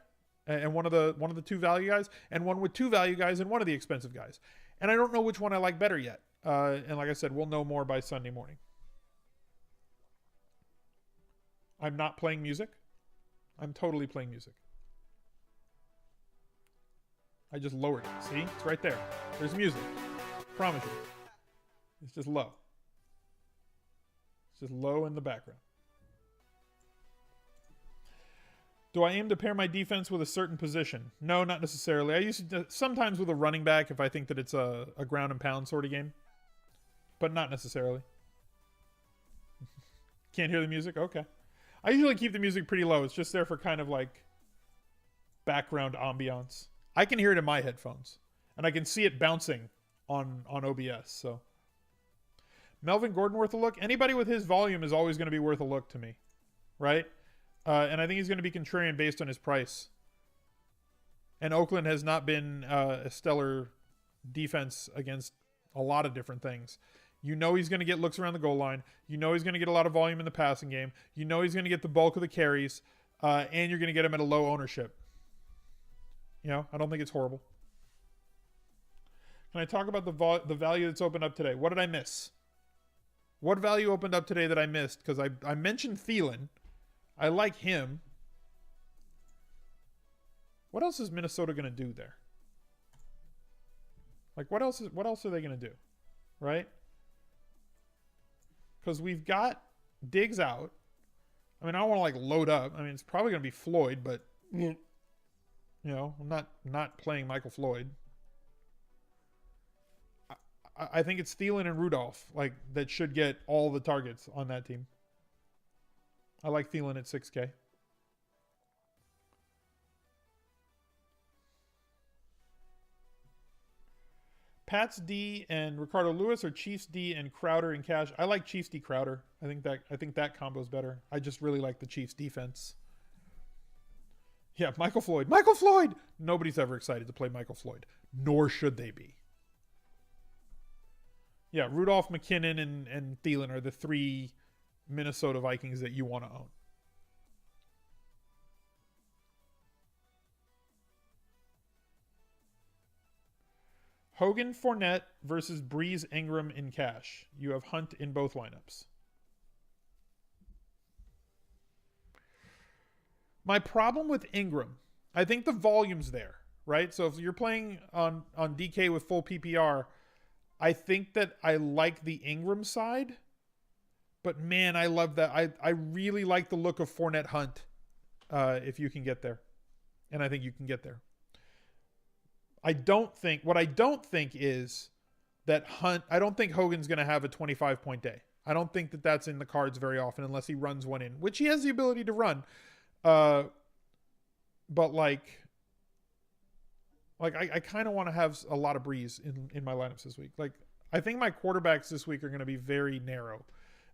and one of the 2 value guys, and one with 2 value guys and one of the expensive guys. And I don't know which one I like better yet. And like I said, we'll know more by Sunday morning. I'm not playing music. I'm totally playing music. I just lowered it. See? It's right there. There's music. Promise you. It's just low. It's just low in the background. Do I aim to pair my defense with a certain position? No, not necessarily. I used to sometimes with a running back if I think that it's a ground and pound sort of game. But not necessarily. Can't hear the music? Okay. I usually keep the music pretty low. It's just there for kind of like background ambiance. I can hear it in my headphones. And I can see it bouncing on OBS. So Melvin Gordon worth a look? Anybody with his volume is always going to be worth a look to me. Right? And I think he's going to be contrarian based on his price. And Oakland has not been a stellar defense against a lot of different things. You know he's going to get looks around the goal line. You know he's going to get a lot of volume in the passing game. You know he's going to get the bulk of the carries, and you're going to get him at a low ownership. You know, I don't think it's horrible. Can I talk about the value that's opened up today? What did I miss? What value opened up today that I missed? Because I mentioned Thielen. I like him. What else is Minnesota going to do there? Like, what else are they going to do? Right? Because we've got Diggs out. I mean, I don't want to like load up. I mean, it's probably going to be Floyd, but you know, I'm not playing Michael Floyd. I think it's Thielen and Rudolph like that should get all the targets on that team. I like Thielen at 6K. Pats D and Ricardo Lewis, or Chiefs D and Crowder and Cash? I like Chiefs D Crowder. I think that combo is better. I just really like the Chiefs defense. Yeah, Michael Floyd. Michael Floyd! Nobody's ever excited to play Michael Floyd. Nor should they be. Yeah, Rudolph, McKinnon, and Thielen are the 3 Minnesota Vikings that you want to own. Hogan, Fournette versus Breeze, Ingram in cash. You have Hunt in both lineups. My problem with Ingram, I think the volume's there, right? So if you're playing on DK with full PPR, I think that I like the Ingram side. But man, I love that. I really like the look of Fournette Hunt if you can get there. And I think you can get there. What I don't think is that I don't think Hogan's going to have a 25-point day. I don't think that that's in the cards very often unless he runs one in, which he has the ability to run. But I kind of want to have a lot of Breeze in my lineups this week. Like, I think my quarterbacks this week are going to be very narrow.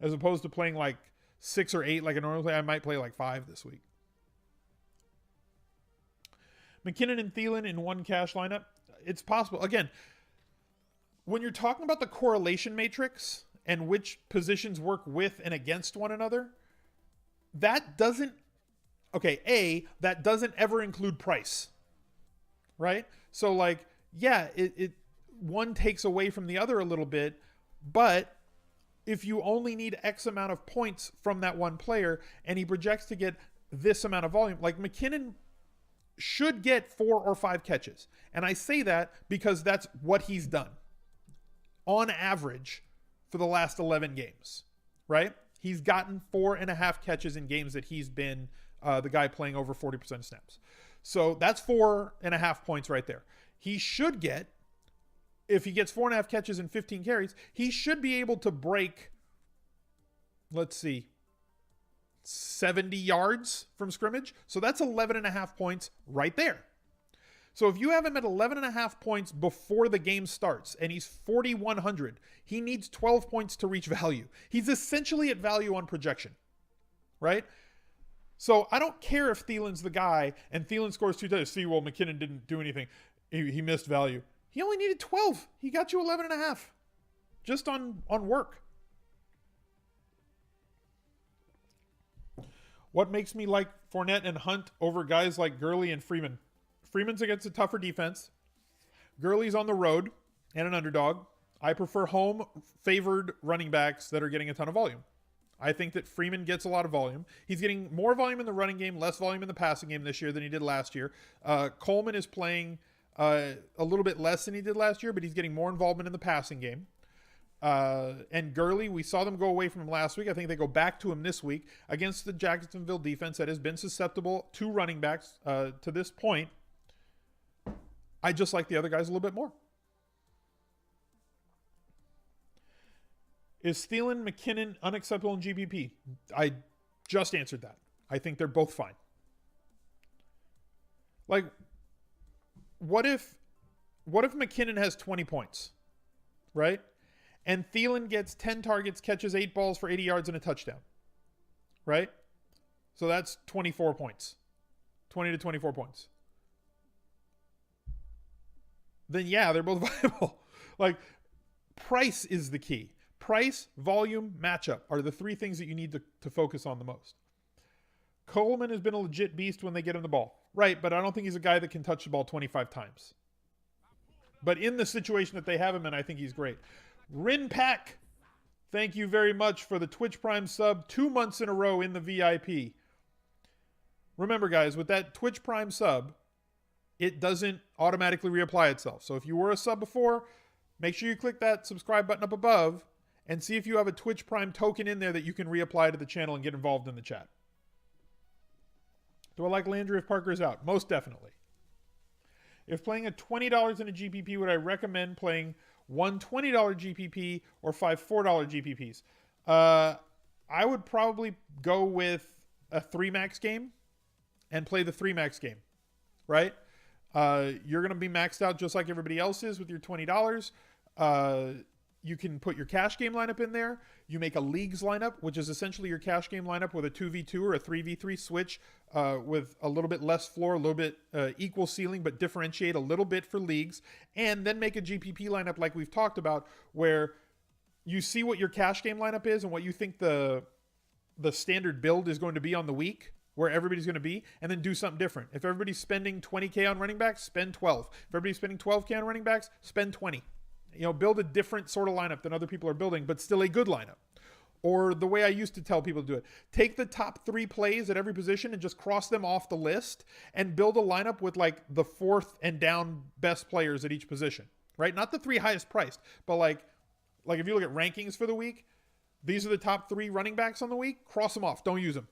As opposed to playing like 6 or 8 like I normally play, I might play like 5 this week. McKinnon and Thielen in one cash lineup. It's possible. Again, when you're talking about the correlation matrix and which positions work with and against one another, that doesn't ever include price. Right? So like, yeah, it one takes away from the other a little bit, but if you only need X amount of points from that one player and he projects to get this amount of volume, like McKinnon should get 4 or 5 catches. And I say that because that's what he's done on average for the last 11 games, right? He's gotten 4.5 catches in games that he's been the guy playing over 40% of snaps. So that's 4.5 points right there. He should get, if he gets 4.5 catches and 15 carries, he should be able to break, let's see, 70 yards from scrimmage. So that's 11.5 points right there. So if you have him at 11.5 points before the game starts and he's 4,100, he needs 12 points to reach value. He's essentially at value on projection, right? So I don't care if Thielen's the guy and Thielen scores 2 touchdowns. See, well, McKinnon didn't do anything. He missed value. He only needed 12. He got you 11.5 just on work. What makes me like Fournette and Hunt over guys like Gurley and Freeman? Freeman's against a tougher defense. Gurley's on the road and an underdog. I prefer home favored running backs that are getting a ton of volume. I think that Freeman gets a lot of volume. He's getting more volume in the running game, less volume in the passing game this year than he did last year. Coleman is playing a little bit less than he did last year, but he's getting more involvement in the passing game. And Gurley, we saw them go away from him last week. I think they go back to him this week against the Jacksonville defense that has been susceptible to running backs to this point. I just like the other guys a little bit more. Is Thielen, McKinnon unacceptable in GPP? I just answered that. I think they're both fine. Like, what if McKinnon has 20 points, right? And Thielen gets 10 targets, catches 8 balls for 80 yards and a touchdown, right? So that's 24 points, 20 to 24 points. Then yeah, they're both viable. Like, price is the key. Price, volume, matchup are the three things that you need to focus on the most. Coleman has been a legit beast when they get him the ball. Right, but I don't think he's a guy that can touch the ball 25 times. But in the situation that they have him in, I think he's great. Rin Pack, thank you very much for the Twitch Prime sub 2 months in a row in the VIP. Remember, guys, with that Twitch Prime sub, it doesn't automatically reapply itself. So if you were a sub before, make sure you click that subscribe button up above and see if you have a Twitch Prime token in there that you can reapply to the channel and get involved in the chat. Do I like Landry if Parker's out? Most definitely. If playing at $20 in a GPP, would I recommend playing one $20 GPP or 5 $4 GPPs? I would probably go with a 3-max game and play the 3-max game, right? You're going to be maxed out just like everybody else is with your $20. You can put your cash game lineup in there. You make a leagues lineup, which is essentially your cash game lineup with a 2v2 or a 3v3 switch with a little bit less floor, a little bit equal ceiling, but differentiate a little bit for leagues. And then make a GPP lineup like we've talked about where you see what your cash game lineup is and what you think the standard build is going to be on the week, where everybody's going to be, and then do something different. If everybody's spending 20K on running backs, spend 12. If everybody's spending 12K on running backs, spend 20. Build a different sort of lineup than other people are building, but still a good lineup. Or the way I used to tell people to do it. Take the top 3 plays at every position and just cross them off the list and build a lineup with like the 4th and down best players at each position, right? Not the 3 highest priced, but like if you look at rankings for the week, these are the top 3 running backs on the week, cross them off. Don't use them,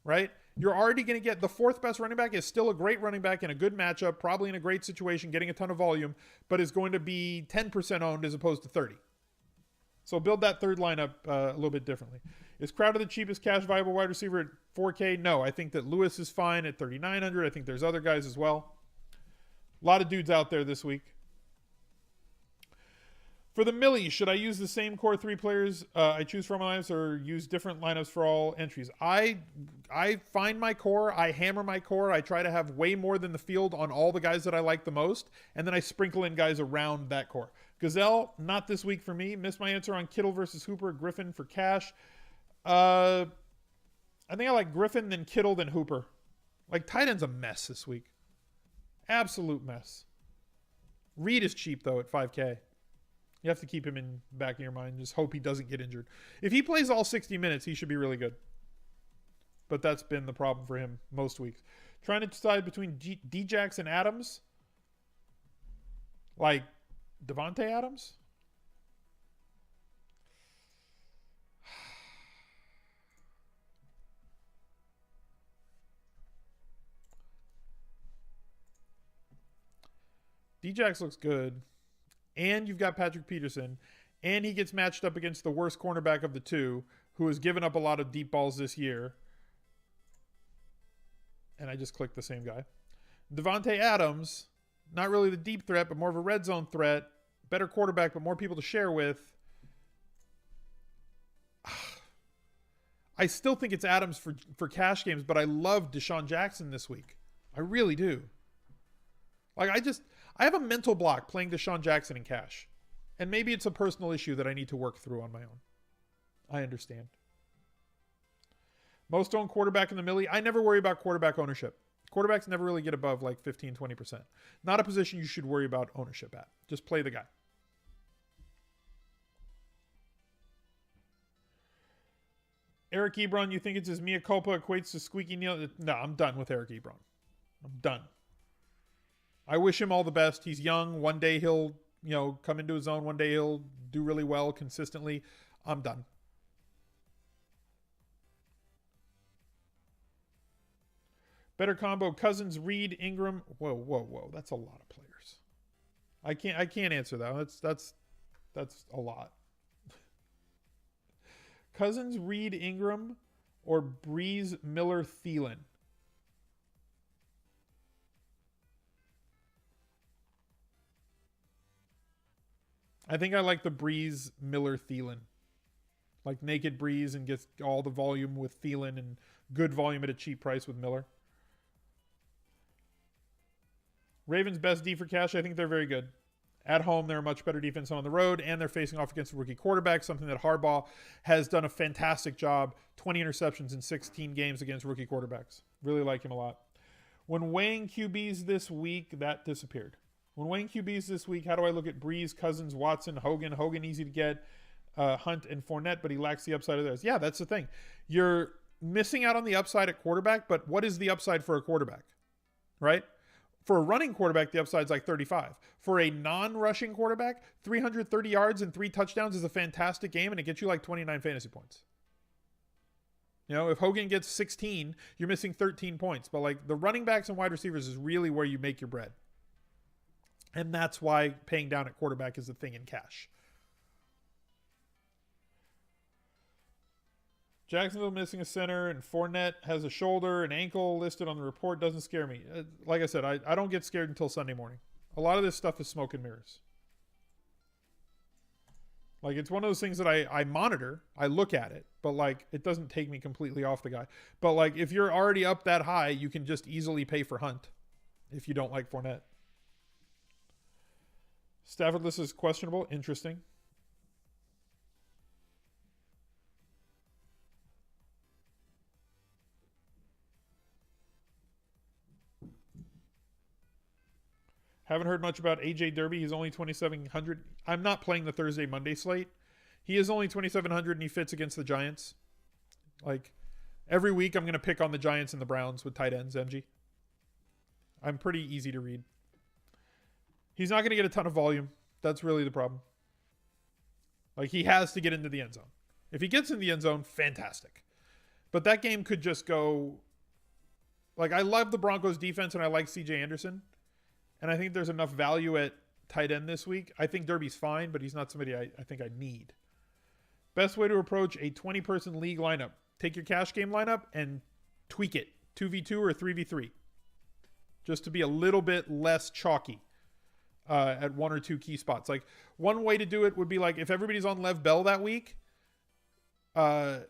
right? You're already going to get the 4th best running back is still a great running back in a good matchup, probably in a great situation, getting a ton of volume, but is going to be 10% owned as opposed to 30. So build that 3rd lineup a little bit differently. Is Crowder the cheapest cash viable wide receiver at 4K? No, I think that Lewis is fine at 3,900. I think there's other guys as well. A lot of dudes out there this week. For the Millie, should I use the same core 3 players I choose for my lineups or use different lineups for all entries? I find my core, I hammer my core, I try to have way more than the field on all the guys that I like the most, and then I sprinkle in guys around that core. Gazelle, not this week for me. Missed my answer on Kittle versus Hooper, Griffin for cash. I think I like Griffin, then Kittle, then Hooper. Like, tight end's a mess this week. Absolute mess. Reed is cheap, though, at 5K. You have to keep him in the back of your mind. Just hope he doesn't get injured. If he plays all 60 minutes, he should be really good. But that's been the problem for him most weeks. Trying to decide between Djax and Adams. Like Devontae Adams? Djax looks good. And you've got Patrick Peterson, and he gets matched up against the worst cornerback of the 2, who has given up a lot of deep balls this year. And I just clicked the same guy. Devontae Adams, not really the deep threat, but more of a red zone threat. Better quarterback, but more people to share with. I still think it's Adams for cash games, but I love Deshaun Jackson this week. I really do. Like, I have a mental block playing Deshaun Jackson in cash. And maybe it's a personal issue that I need to work through on my own. I understand. Most owned quarterback in the Millie. I never worry about quarterback ownership. Quarterbacks never really get above like 15, 20%. Not a position you should worry about ownership at. Just play the guy. Eric Ebron, you think it's his mea culpa equates to squeaky Neal? No, I'm done with Eric Ebron. I'm done. I wish him all the best. He's young. One day he'll, come into his own. One day he'll do really well consistently. I'm done. Better combo. Cousins, Reed, Ingram. Whoa. That's a lot of players. I can't answer that. That's a lot. Cousins, Reed, Ingram, or Breeze, Miller, Thielen. I think I like the Breeze, Miller, Thielen. Like naked Breeze and gets all the volume with Thielen and good volume at a cheap price with Miller. Ravens best D for cash. I think they're very good. At home, they're a much better defense than on the road, and they're facing off against a rookie quarterback, something that Harbaugh has done a fantastic job. 20 interceptions in 16 games against rookie quarterbacks. Really like him a lot. When weighing QBs this week, that disappeared. When weighing QBs this week, how do I look at Breeze, Cousins, Watson, Hogan? Hogan easy to get, Hunt, and Fournette, but he lacks the upside of those. Yeah, that's the thing. You're missing out on the upside at quarterback, but what is the upside for a quarterback, right? For a running quarterback, the upside's like 35. For a non-rushing quarterback, 330 yards and 3 touchdowns is a fantastic game, and it gets you like 29 fantasy points. You know, if Hogan gets 16, you're missing 13 points. But like the running backs and wide receivers is really where you make your bread. And that's why paying down at quarterback is the thing in cash. Jacksonville missing a center, and Fournette has a shoulder and ankle listed on the report. Doesn't scare me. Like I said, I don't get scared until Sunday morning. A lot of this stuff is smoke and mirrors. Like, it's one of those things that I monitor. I look at it, but like it doesn't take me completely off the guy. But like if you're already up that high, you can just easily pay for Hunt if you don't like Fournette. Stafford list is questionable. Interesting. Haven't heard much about AJ Derby. He's only 2,700. I'm not playing the Thursday, Monday slate. He is only 2,700 and he fits against the Giants. Like, every week I'm going to pick on the Giants and the Browns with tight ends, MG. I'm pretty easy to read. He's not going to get a ton of volume. That's really the problem. Like, he has to get into the end zone. If he gets in the end zone, fantastic. But that game could just go... Like, I love the Broncos defense and I like CJ Anderson. And I think there's enough value at tight end this week. I think Derby's fine, but he's not somebody I think I need. Best way to approach a 20-person league lineup. Take your cash game lineup and tweak it. 2v2 or 3v3. Just to be a little bit less chalky at one or two key spots. Like, one way to do it would be like, if everybody's on Lev Bell that week, don't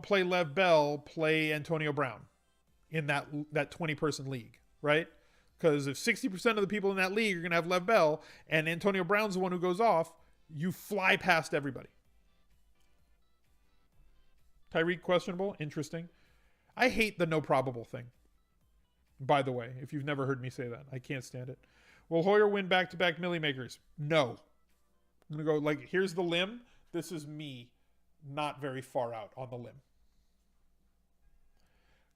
play Lev Bell, play Antonio Brown in that 20-person league, right? Because if 60% of the people in that league are going to have Lev Bell and Antonio Brown's the one who goes off, you fly past everybody. Tyreek questionable. Interesting. I hate the no probable thing. By the way, if you've never heard me say that, I can't stand it. Will Hoyer win back-to-back Millie Makers? No. I'm going to go like, here's the limb. This is me not very far out on the limb.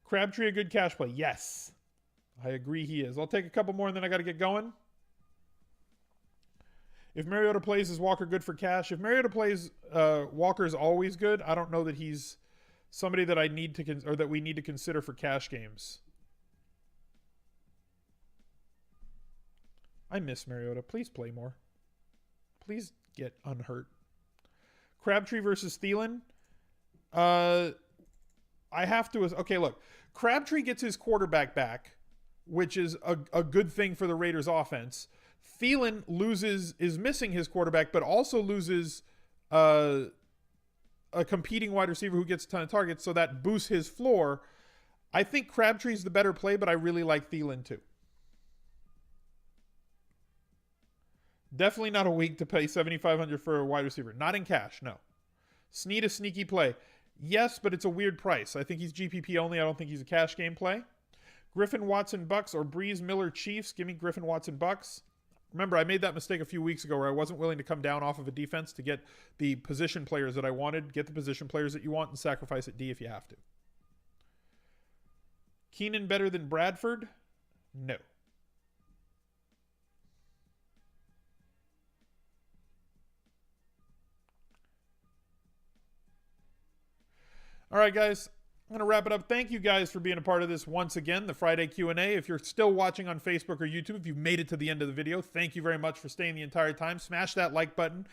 Crabtree a good cash play? Yes. I agree he is. I'll take a couple more and then I got to get going. If Mariota plays, is Walker good for cash? If Mariota plays, Walker's always good. I don't know that he's somebody that I need to or that we need to consider for cash games. I miss Mariota. Please play more. Please get unhurt. Crabtree versus Thielen. I have to. Okay, look. Crabtree gets his quarterback back, which is a good thing for the Raiders offense. Thielen is missing his quarterback, but also loses a competing wide receiver who gets a ton of targets, so that boosts his floor. I think Crabtree's the better play, but I really like Thielen too. Definitely not a week to pay $7,500 for a wide receiver. Not in cash, no. Snead a sneaky play. Yes, but it's a weird price. I think he's GPP only. I don't think he's a cash game play. Griffin, Watson, Bucks, or Breeze, Miller, Chiefs. Give me Griffin, Watson, Bucks. Remember, I made that mistake a few weeks ago where I wasn't willing to come down off of a defense to get the position players that I wanted. Get the position players that you want and sacrifice at D if you have to. Keenan better than Bradford? No. All right, guys. I'm going to wrap it up. Thank you guys for being a part of this once again, the Friday Q&A. If you're still watching on Facebook or YouTube, if you've made it to the end of the video, thank you very much for staying the entire time. Smash that like button,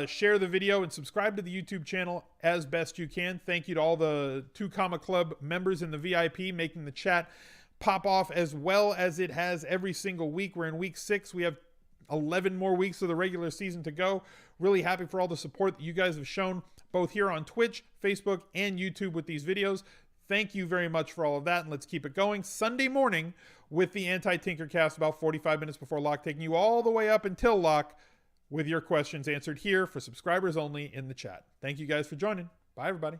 share the video, and subscribe to the YouTube channel as best you can. Thank you to all the 2 Comma Club members in the VIP making the chat pop off as well as it has every single week. We're in week 6. We have 11 more weeks of the regular season to go. Really happy for all the support that you guys have shown both here on Twitch, Facebook, and YouTube with these videos. Thank you very much for all of that, and let's keep it going. Sunday morning with the Anti-Tinkercast about 45 minutes before lock, taking you all the way up until lock with your questions answered here for subscribers only in the chat. Thank you guys for joining. Bye, everybody.